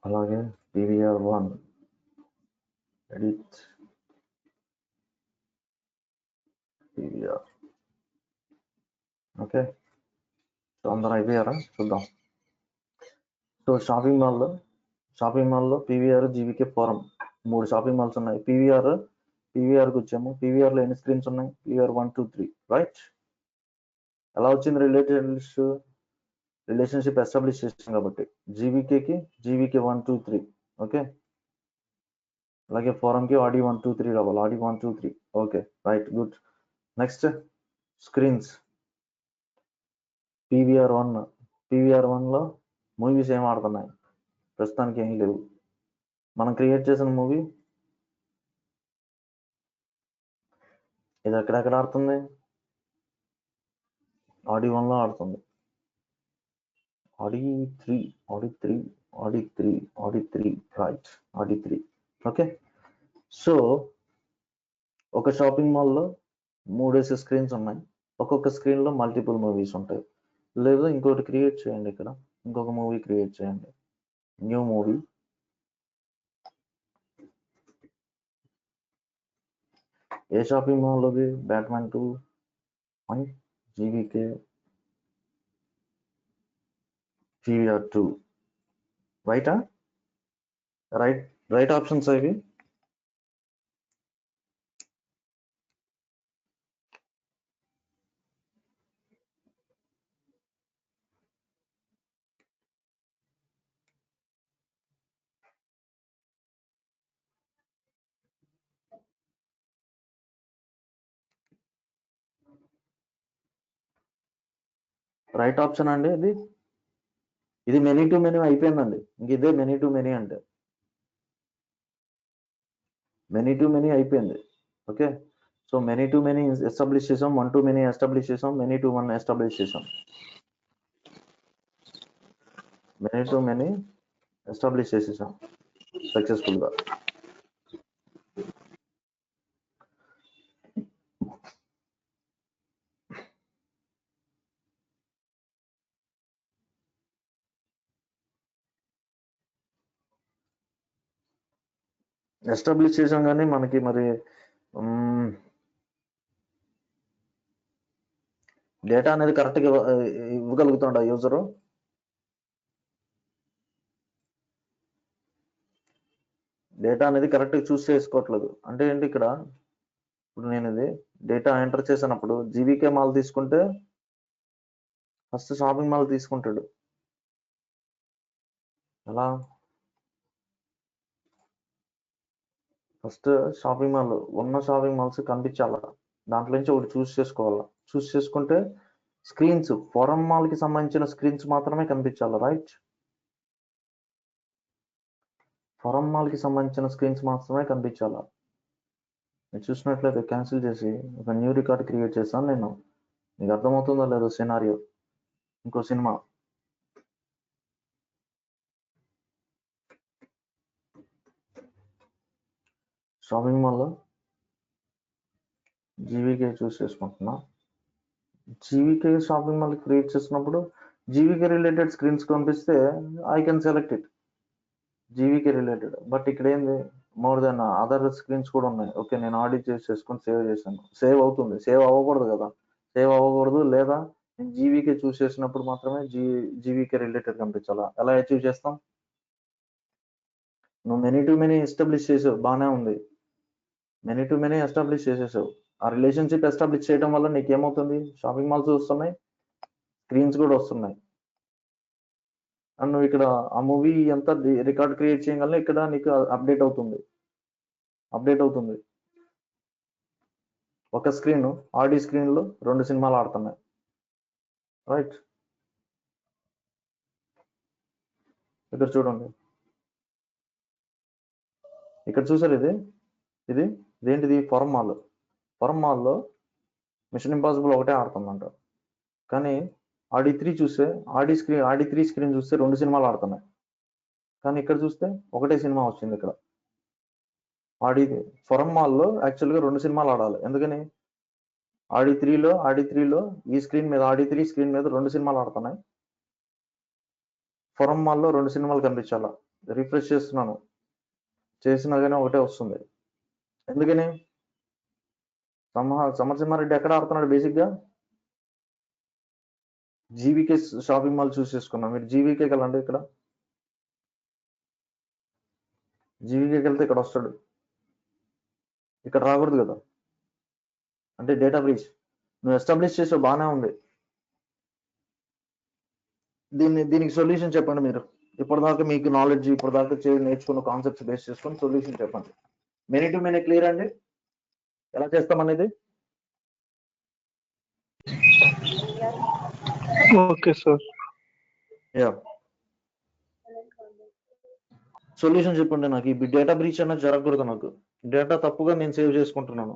అలాగే PVR 1 edit PVR. Okay, so అందరూ అయిపోయారా, చూద్దాం. సో షాపింగ్ మాల్లో PVR, GVK, forum 3 shopping malls ఉన్నాయి. PVRకి వచ్చాము. PVRలో ఎన్ని స్క్రీన్స్ ఉన్నాయి, PVR 1 2 3 రైట్. ఎలా వచ్చింది రిలేషన్షిప్ ఎస్టాబ్లిష్ చేసాం కాబట్టి జీవీకే 1 2 3. ఓకే, అలాగే ఫోరంకి ఆడి 1 2 3 రావాలి, audi 1 2 3. Okay right, good. Next screens PVR 1లో మూవీస్ ఏం ఆడుతున్నాయి, ప్రస్తుతానికి ఏమీ లేవు. మనం క్రియేట్ చేసిన మూవీ ఇది ఎక్కడెక్కడ ఆడుతుంది, ఆడి 1లో ఆడుతుంది. ఆడి 3 రైట్, ఆడి 3. ఓకే, సో ఒక షాపింగ్ మాల్లో 3 స్క్రీన్స్ ఉన్నాయి. ఒక్కొక్క స్క్రీన్లో మల్టిపుల్ మూవీస్ ఉంటాయి. లేదా ఇంకోటి క్రియేట్ చేయండి, ఇక్కడ ఇంకొక మూవీ క్రియేట్ చేయండి, న్యూ మూవీ. ఏ షాపింగ్ మాల్లోది, బ్యాట్మ్యాన్ 2 జీవీకే PVR 2 రైటా, రైట్ ఆప్షన్స్ అవి. రైట్ ఆప్షన్ అండి ఇది మెనీ టు మెనీ అయిపోయిందండి. ఇంక ఇదే మెనీ టు మెనీ అంటే, మెనీ టు మెనీ అయిపోయింది. Okay, so many to many establish చేసాం, 1 to మెనీ ఎస్టాబ్లిష్ చేసాం, మెనీ టు 1 ఎస్టాబ్లిష్ చేసాం. మెనీ టు మెనీ ఎస్టాబ్లిష్ చేసేసాం సక్సెస్ఫుల్గా. ఎస్టాబ్లిష్ చేసాం కానీ మనకి మరి డేటా అనేది కరెక్ట్గా ఇవ్వగలుగుతాడా యూజరు? డేటా అనేది కరెక్ట్గా చూస్ చేసుకోవట్లేదు. అంటే ఏంటి, ఇక్కడ ఇప్పుడు నేను ఇది డేటా ఎంటర్ చేసినప్పుడు జీవీకే మాల్ తీసుకుంటే ఫస్ట్ షాపింగ్ మాల్ తీసుకుంటాడు. ఎలా, ఫస్ట్ షాపింగ్ మాల్ ఉన్న షాపింగ్ మాల్స్ కనిపించాలా, దాంట్లో నుంచి ఒకటి చూస్ చేసుకోవాలా. చూస్ చేసుకుంటే స్క్రీన్స్ ఫారం మాల్కి సంబంధించిన స్క్రీన్స్ మాత్రమే కనిపించాలి, రైట్? ఫారం మాల్కి సంబంధించిన స్క్రీన్స్ మాత్రమే కనిపించాలా? మీరు చూసినట్లయితే క్యాన్సిల్ చేసి ఒక న్యూ రికార్డ్ క్రియేట్ చేస్తాను నేను. మీకు అర్థమవుతుందో లేదో సినారియో. ఇంకో సినిమా షాపింగ్ మాల్లో జీవీకే చూస్ చేసుకుంటున్నా. జీవీకే షాపింగ్ మాల్ క్రియేట్ చేసినప్పుడు జీవీకే రిలేటెడ్ స్క్రీన్స్ కనిపిస్తే I can select it, GVK related. But ఇక్కడ ఏంది, మోర్ దెన్ అదర్ స్క్రీన్స్ కూడా ఉన్నాయి. ఓకే, నేను ఆడిట్ చేసుకొని సేవ్ చేశాను. సేవ్ అవుతుంది, సేవ్ అవ్వకూడదు కదా, సేవ్ అవ్వకూడదు. లేదా నేను జీవీకే చూస్ చేసినప్పుడు మాత్రమే జీవీకే రిలేటెడ్ కనిపించాలా? ఎలా అచీవ్ చేస్తాం? నువ్వు మెనీ టు మెనీ ఎస్టాబ్లిష్ చేసావు, బాగానే ఉంది. మెనీ టు మెనీ ఎస్టాబ్లిష్ చేసేసావు. ఆ రిలేషన్షిప్ ఎస్టాబ్లిష్ చేయడం వల్ల నీకేమవుతుంది? షాపింగ్ మాల్స్ వస్తున్నాయి, స్క్రీన్స్ కూడా వస్తున్నాయి. అండ్ నువ్వు ఇక్కడ ఆ మూవీ ఎంత రికార్డ్ క్రియేట్ చేయగలనే ఇక్కడ నీకు అప్డేట్ అవుతుంది. ఒక స్క్రీన్ ఆడి స్క్రీన్లో 2 సినిమాలు ఆడుతున్నాయి, రైట్? ఇక్కడ చూడండి, ఇక్కడ చూసారు, ఇది ఇదేంటిది? ఫారం మాల్లో మిషన్ ఇంపాసిబుల్ ఒకటే ఆడుతుందంట. కానీ ఆడి 3 చూస్తే ఆడి 3 స్క్రీన్ చూస్తే 2 సినిమాలు ఆడుతున్నాయి. కానీ ఇక్కడ చూస్తే ఒకటే సినిమా వచ్చింది. ఇక్కడ ఫారం మాల్లో యాక్చువల్గా 2 సినిమాలు ఆడాలి. ఎందుకని? ఆడి 3లో ఈ స్క్రీన్ మీద ఆడి 3 స్క్రీన్ మీద 2 సినిమాలు ఆడుతున్నాయి. ఫారం మాల్లో 2 సినిమాలు కనిపించాలా? రిఫ్రెష్ చేస్తున్నాను, చేసినా కానీ ఒకటే వస్తుంది. ఎందుకని? సమరసింహారెడ్డి ఎక్కడ ఆడుతున్నాడు? బేసిక్గా జీవీకే షాపింగ్ మాల్ చూస్ చేసుకున్నాం. మీరు జీవీకేకి వెళ్ళండి. ఇక్కడ జీవీకేకి వెళ్తే ఇక్కడ వస్తాడు. ఇక్కడ రాకూడదు కదా, అంటే డేటా బ్రీచ్. నువ్వు ఎస్టాబ్లిష్ చేసే బాగానే ఉంది. దీనికి సొల్యూషన్ చెప్పండి. మీరు ఇప్పటిదాకా మీకు నాలెడ్జ్, ఇప్పటిదాకా నేర్చుకున్న కాన్సెప్ట్స్ బేస్ చేసుకొని సొల్యూషన్ చెప్పండి. మెనీ టు మెనీ క్లియర్ అండి? ఎలా చేస్తామనేది ఓకే సార్. యా, సొల్యూషన్ చెప్పండి. నాకు ఈ డేటా బ్రీచ్ అనేది జరగకూడదు. నాకు డేటా తప్పుగా నేను సేవ్ చేసుకుంటున్నాను.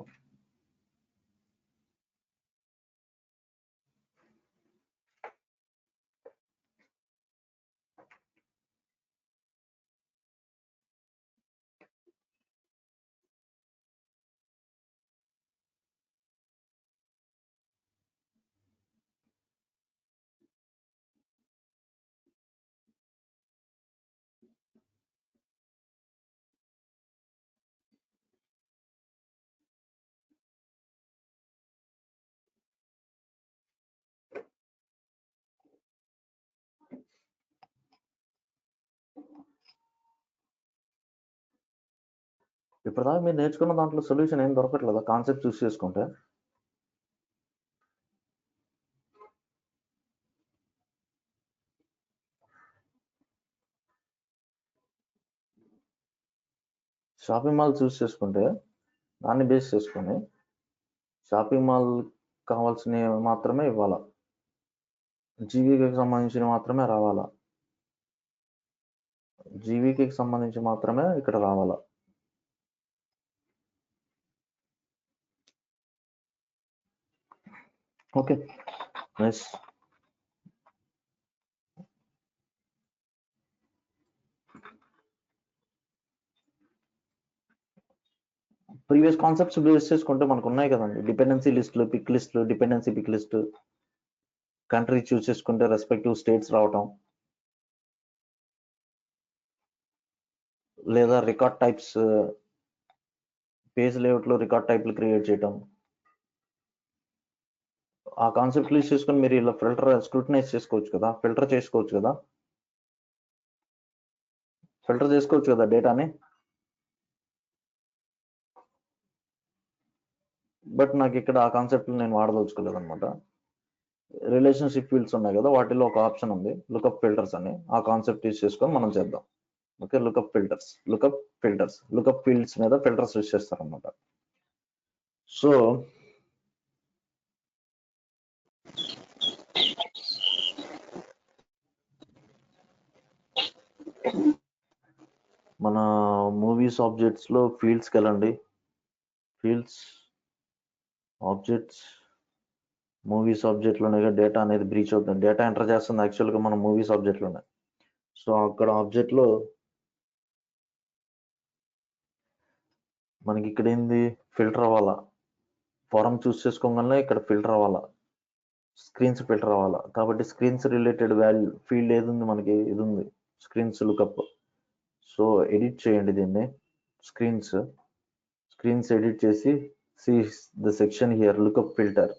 ఇప్పటిదాకా మీరు నేర్చుకున్న దాంట్లో సొల్యూషన్ ఏం దొరకట్లేదా? కాన్సెప్ట్ చూస్ చేసుకుంటే షాపింగ్ మాల్ చూస్ చేసుకుంటే దాన్ని బేస్ చేసుకొని షాపింగ్ మాల్ కావాల్సినవి మాత్రమే ఇవ్వాలా, జీవీకేకి సంబంధించిన మాత్రమే రావాలా, జీవీకేకి సంబంధించి మాత్రమే ఇక్కడ రావాలా. Okay, nice. Previous concepts base చేసుకుంటే మనకు ఉన్నాయి కదండి, డిపెండెన్సీ లిస్టులు, పిక్ లిస్టులు, డిపెండెన్సీ పిక్ లిస్ట్, కంట్రీ చూస్ చేసుకుంటే రెస్పెక్టివ్ స్టేట్స్ రావటం, లేదా రికార్డ్ టైప్స్, పేజ్ లేఅవుట్లో రికార్డ్ టైప్లు క్రియేట్ చేయటం. ఆ కాన్సెప్ట్ యూస్ చేసుకొని మీరు ఇలా స్క్రూటనైజ్ చేసుకోవచ్చు కదా, ఫిల్టర్ చేసుకోవచ్చు కదా డేటాని. బట్ నాకు ఇక్కడ ఆ కాన్సెప్ట్ నేను వాడదలుచుకోలేదు అనమాట. రిలేషన్షిప్ ఫీల్డ్స్ ఉన్నాయి కదా, వాటిలో ఒక ఆప్షన్ ఉంది లుకప్ ఫిల్టర్స్ అని. ఆ కాన్సెప్ట్ యూస్ చేసుకొని మనం చేద్దాం. ఓకే, లుకప్ ఫీల్డ్స్ మీద ఫిల్టర్స్ యూస్ చేస్తారనమాట. సో మూవీస్ ఆబ్జెక్ట్స్ లో ఫీల్డ్స్కి వెళ్ళండి. ఫీల్డ్స్ ఆబ్జెక్ట్స్ మూవీస్ ఆబ్జెక్ట్ లోనే డేటా అనేది బ్రీచ్ అవుతుంది. డేటా ఎంటర్ చేస్తుంది యాక్చువల్గా మన మూవీస్ ఆబ్జెక్ట్ లోనే. సో అక్కడ ఆబ్జెక్ట్ లో మనకి ఇక్కడ ఏంది ఫిల్టర్ అవ్వాలా. ఫారం చూస్ చేసుకోగానే ఇక్కడ ఫిల్టర్ అవ్వాలా, స్క్రీన్స్ ఫిల్టర్ అవ్వాలా. కాబట్టి స్క్రీన్స్ రిలేటెడ్ వాల్యూ ఫీల్డ్ ఏది ఉంది మనకి, ఇది ఉంది స్క్రీన్స్ లుకప్. సో ఎడిట్ చేయండి దీన్ని, స్క్రీన్స్ ఎడిట్ చేసి see the section here lookup filter.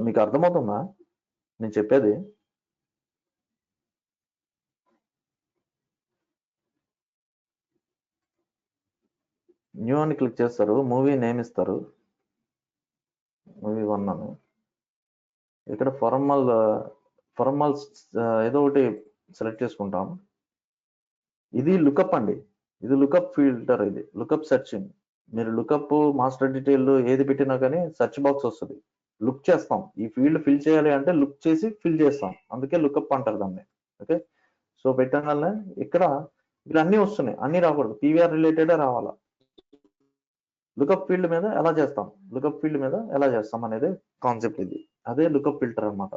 మీకు అర్థమవుతుందా నేను చెప్పేది? న్యూ అని క్లిక్ చేస్తారు, మూవీ నేమ్ ఇస్తారు, మూవీ 1 అని. ఇక్కడ ఫార్మల్ ఏదో ఒకటి సెలెక్ట్ చేసుకుంటాం. ఇది లుకప్ అండి, ఇది లుకప్ ఫిల్టర్, ఇది లుకప్ సెర్చింగ్. మీరు లుకప్ మాస్టర్ డీటెయిల్ ఏది పెట్టినా కానీ సెర్చ్ బాక్స్ వస్తుంది. లుక్ చేస్తాం, ఈ ఫీల్డ్ ఫిల్ చేయాలి అంటే లుక్ చేసి ఫిల్ చేస్తాం, అందుకే లుకప్ అంటారు దాన్ని. ఓకే, సో పెట్టగానే ఇక్కడ అన్ని వస్తున్నాయి, అన్ని రాకూడదు, పీవీఆర్ రిలేటెడ్ రావాలా. లుకప్ ఫీల్డ్ మీద ఎలా చేస్తాం అనేది కాన్సెప్ట్ ఇది. అదే లుకప్ ఫిల్టర్ అన్నమాట.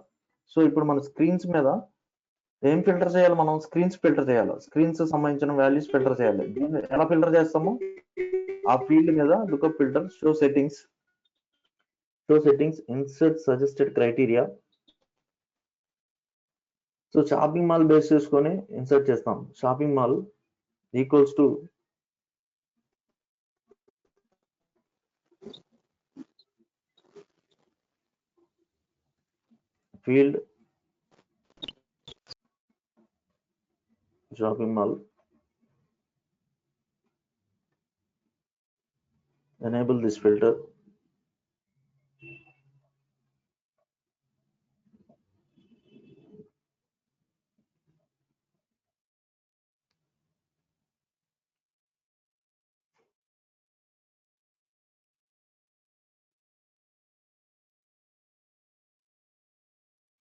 సో ఇప్పుడు మన స్క్రీన్స్ మీద ఏం ఫిల్టర్ చేయాలి, మనం స్క్రీన్స్ ఫిల్టర్ చేయాలి, స్క్రీన్స్ సంబంధించిన వాల్యూస్ ఫిల్టర్ చేయాలి. దీన్ని ఎలా ఫిల్టర్ చేస్తాము, ఆ ఫీల్డ్ మీద lookup filter, show settings, insert suggested criteria. So shopping mall base చేసుకొని ఇన్సర్ట్ చేస్తాం. Shopping mall equals to field shopping mall, enable this filter.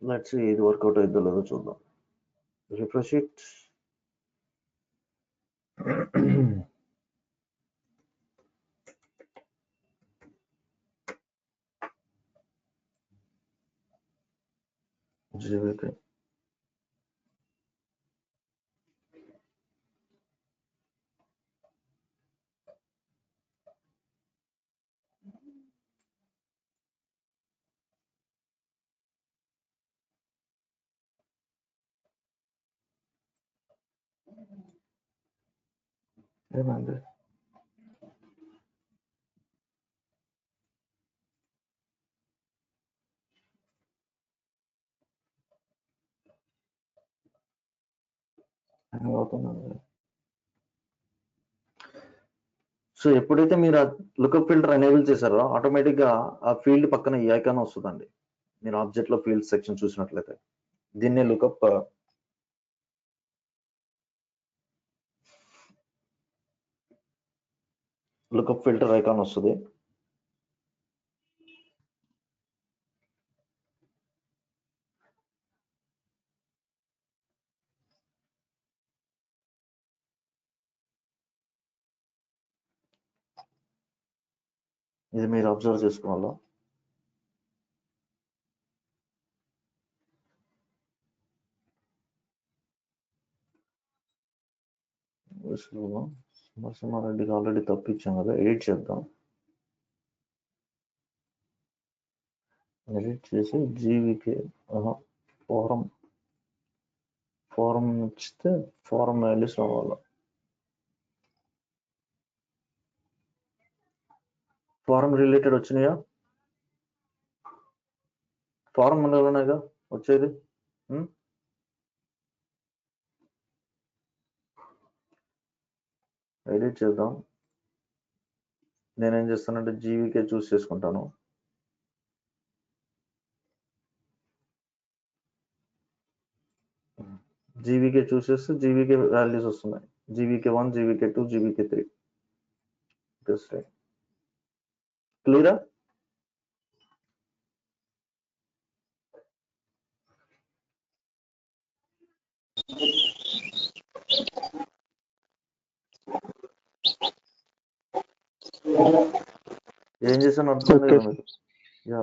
Let's see ఇది వర్కౌట్ అయిద్దో లేదో చూద్దాం. Refresh it. జీవికే ఏమండి, అవుతుందండి. సో ఎప్పుడైతే మీరు ఆ లుకప్ ఫిల్టర్ ఎనేబుల్ చేశారో ఆటోమేటిక్ గా ఆ ఫీల్డ్ పక్కన ఈ ఐకాన్ వస్తుందండి. మీరు ఆబ్జెక్ట్ లో ఫీల్డ్ సెక్షన్ చూసినట్లయితే దీన్నే లుకప్ ఫిల్టర్ ఐకాన్ వస్తుంది. ఇది మీరు అబ్జర్వ్ చేసుకోవాలా. నరసింహారెడ్డికి ఆల్రెడీ తప్పించాం కదా, ఎడిట్ చేద్దాం. ఎడిట్ చేసి జీవికే ఫారం ఇచ్చితే ఫారం వాల్యూస్ రావాలి. ఫారం రిలేటెడ్ వచ్చినాయా, ఫారం ఉండగానేగా వచ్చేది. ఎడిట్ చేద్దాం. నేనేం చేస్తానంటే జీవికే చూస్ చేసుకుంటాను. జీవికే చూస్ చేస్తే జీవికే వాల్యూస్ వస్తున్నాయి. జీవికే 1, జీవికే 2, జీవికే 3. క్లియరా? ఏం చేశాను అర్థం కదా మీకు? యా,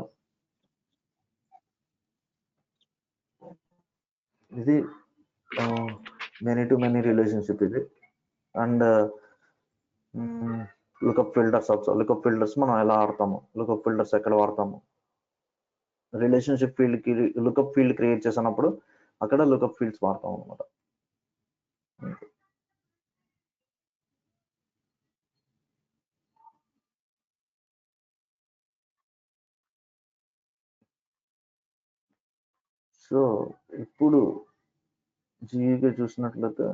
ఇది మెనీ టు మెనీ రిలేషన్షిప్ ఇది. And lookup filters also. Lookup filters మనం ఎలా ఆడతాము, లుకప్ ఫిల్టర్స్ ఎక్కడ వాడతాము, రిలేషన్షిప్ ఫీల్డ్ కి లుకప్ ఫీల్డ్ క్రియేట్ చేసినప్పుడు అక్కడ లుకప్ ఫీల్డ్స్ వాడతాం అనమాట. సో ఇప్పుడు జీఈకి చూసినట్లయితే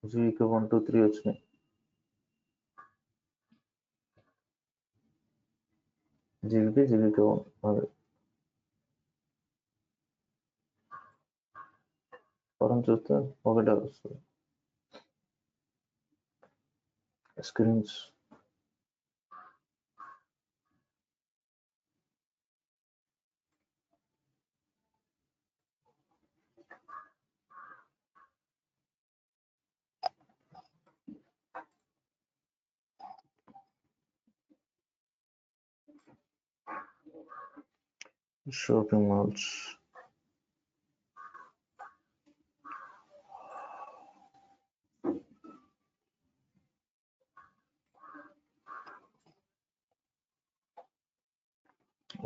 జీఈకి 1 2 3 వచ్చినాయి. జీవికి 1 అది ఫారం చూస్తే ఒకటే వస్తుంది. Screens shopping malls,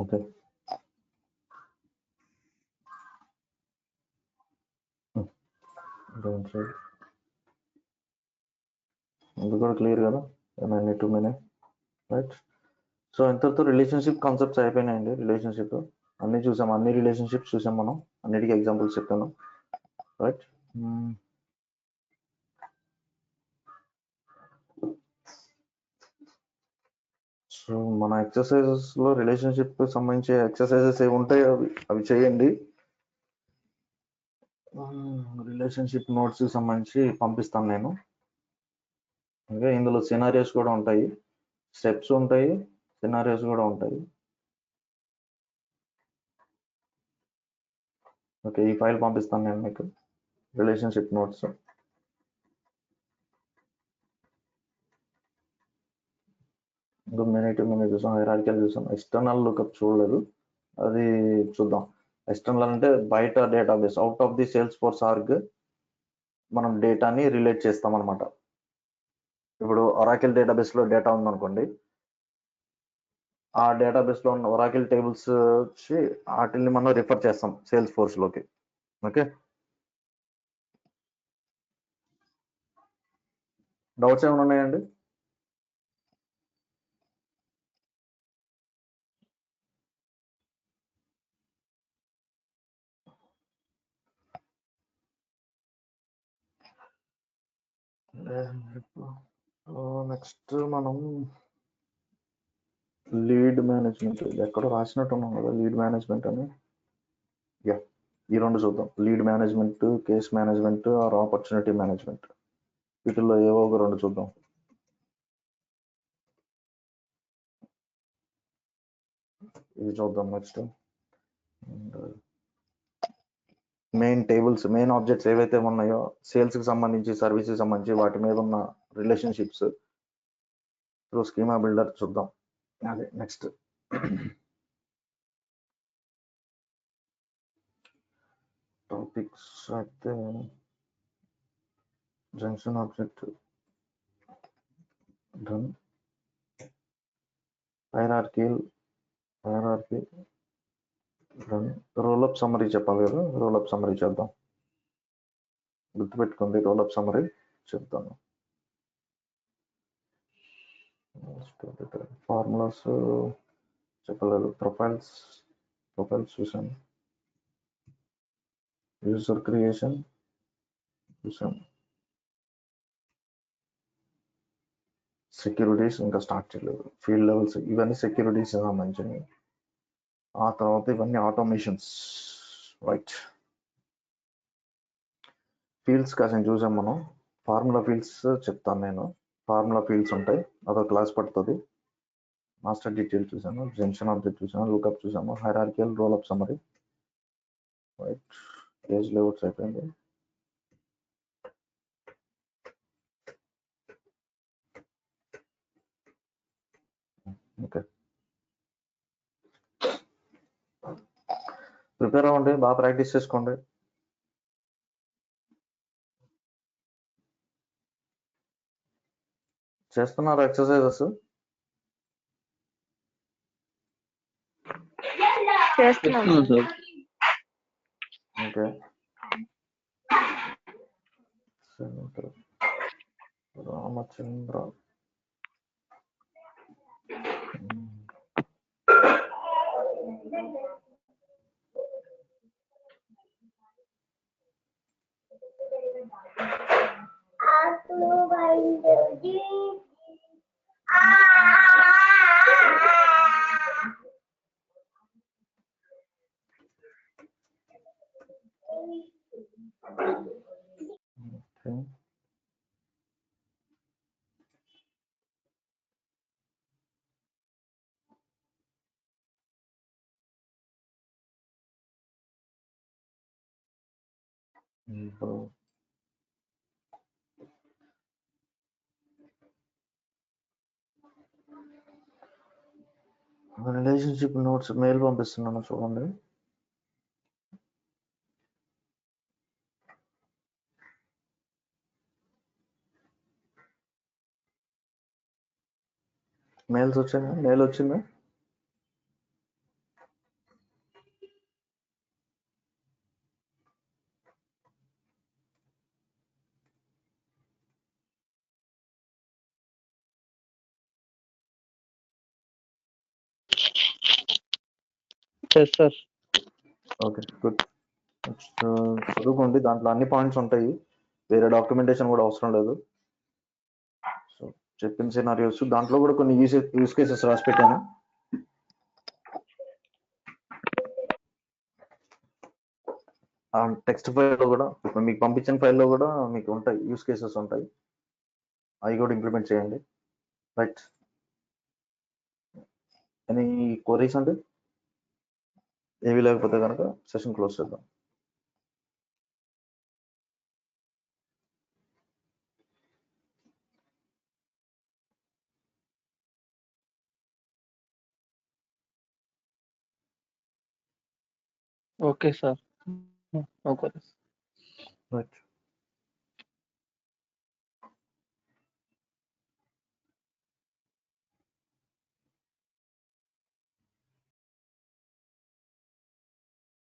okay. Down side ఇది కూడా క్లియర్ కదా, many to many, right. So ఇంతటితో రిలేషన్షిప్ కాన్సెప్ట్స్ అయిపోయినాయండి. రిలేషన్షిప్ అన్ని చూసాం, అన్ని రిలేషన్షిప్స్ చూసాం మనం, అన్నిటికీ ఎగ్జాంపుల్స్ చెప్పాను, రైట్. సో మన ఎక్సర్సైజెస్ లో రిలేషన్షిప్ సంబంధించి ఎక్సర్సైజెస్ ఏమి ఉంటాయో అవి చేయండి. రిలేషన్షిప్ నోట్స్ సంబంధించి పంపిస్తాను నేను. ఇంకా ఇందులో సినారియోస్ కూడా ఉంటాయి, స్టెప్స్ ఉంటాయి, సినారియోస్ కూడా ఉంటాయి. ఓకే, ఈ ఫైల్ పంపిస్తాను నేను మీకు, రిలేషన్షిప్ నోట్స్. ఇంకా మినిట్ చూసాం, హైరార్కికల్ చూసాం, ఎక్స్టర్నల్ లుకప్ చూడలేదు, అది చూద్దాం. ఎక్స్టర్నల్ అంటే బయట database, out of the sales force org మనం డేటాని రిలేట్ చేస్తాం అనమాట. ఇప్పుడు ఒరాకిల్ డేటాబేస్ లో డేటా ఉందనుకోండి, ఆ డేటాబేస్ లో ఉన్న ఒరాకిల్ టేబుల్స్ వచ్చి వాటిని మనం రిఫర్ చేస్తాం సేల్స్ ఫోర్స్ లోకి. ఓకే, డౌట్స్ ఏమైనా ఉన్నాయండి? నెక్స్ట్ మనం లీడ్ మేనేజ్మెంట్, ఎక్కడో రాసినట్టు ఉన్నాం కదా లీడ్ మేనేజ్మెంట్ అని. యా, ఈ రెండు చూద్దాం, lead management, case management or opportunity management. వీటిల్లో ఏవో ఒక రెండు చూద్దాం. ఇది చూద్దాం next. Main tables, main objects ఏవైతే ఉన్నాయో సేల్స్ కి సంబంధించి, సర్వీస్ కి సంబంధించి వాటి మీద ఉన్న రిలేషన్షిప్స్ త్రూ స్కీమా బిల్డర్ చూద్దాం. అదే నెక్స్ట్. టాపిక్స్ అయితే junction object done, hierarchy done. Role up summary చెప్పాలి కదా, రోల్ అప్ సమ్మరీ చేద్దాం. గుర్తుపెట్టుకోండి, రోల్ అప్ సమ్మరీ చెప్తాను. ఫార్ములాస్ చెప్పలేదు, ప్రొఫైల్స్ చూసాను, యూజర్ క్రియేషన్ చూసాను, సెక్యూరిటీస్ ఇంకా స్టార్ట్ చేయలేదు, ఫీల్డ్ లెవెల్స్ ఇవన్నీ సెక్యూరిటీస్ సంబంధించినవి. ఆ తర్వాత ఇవన్నీ ఆటోమేషన్స్, రైట్. ఫీల్డ్స్ కాసిన చూసాం మనం. ఫార్ములా ఫీల్డ్స్ చెప్తాను నేను. ఫార్ములా ఫీల్డ్స్ ఉంటాయి, అదో క్లాస్ పడుతుంది. మాస్టర్ డీటెయిల్ చూసాను, జంక్షన్ ఆబ్జెక్ట్ చూసాను, లుకప్ చూసాము, hierarchical, role up summary, right. Page layouts అయిపోయింది. ఓకే, ప్రిపేర్ అవ్వండి, బాగా ప్రాక్టీస్ చేసుకోండి. చేస్తున్నారా ఎక్సర్సైజెస్? చేస్తున్నాను సార్. ఓకే, రామచంద్ర. ఓకే, ఇప్పుడు రిలేషన్షిప్ నోట్స్ మెయిల్ పంపిస్తున్నాను, చూడండి. మెయిల్స్ వచ్చాయి, మెయిల్ వచ్చిందా? సార్. Okay, good. చదువుకోండి, దాంట్లో అన్ని పాయింట్స్ ఉంటాయి, వేరే డాక్యుమెంటేషన్ కూడా అవసరం లేదు. సో చెప్పిన సినారియోస్ దాంట్లో కూడా కొన్ని యూస్ కేసెస్ రాసి పెట్టాను. టెక్స్ట్ ఫైల్లో కూడా, ఇప్పుడు మీకు పంపించిన ఫైల్లో కూడా మీకు ఉంటాయి, యూస్ కేసెస్ ఉంటాయి, అవి కూడా ఇంప్లిమెంట్ చేయండి. రైట్, ఎనీ క్వరీస్ అండి? ఏవి లేకపోతే కనుక సెషన్ క్లోజ్ చేద్దాం. Okay sir. ఓకే. రైట్.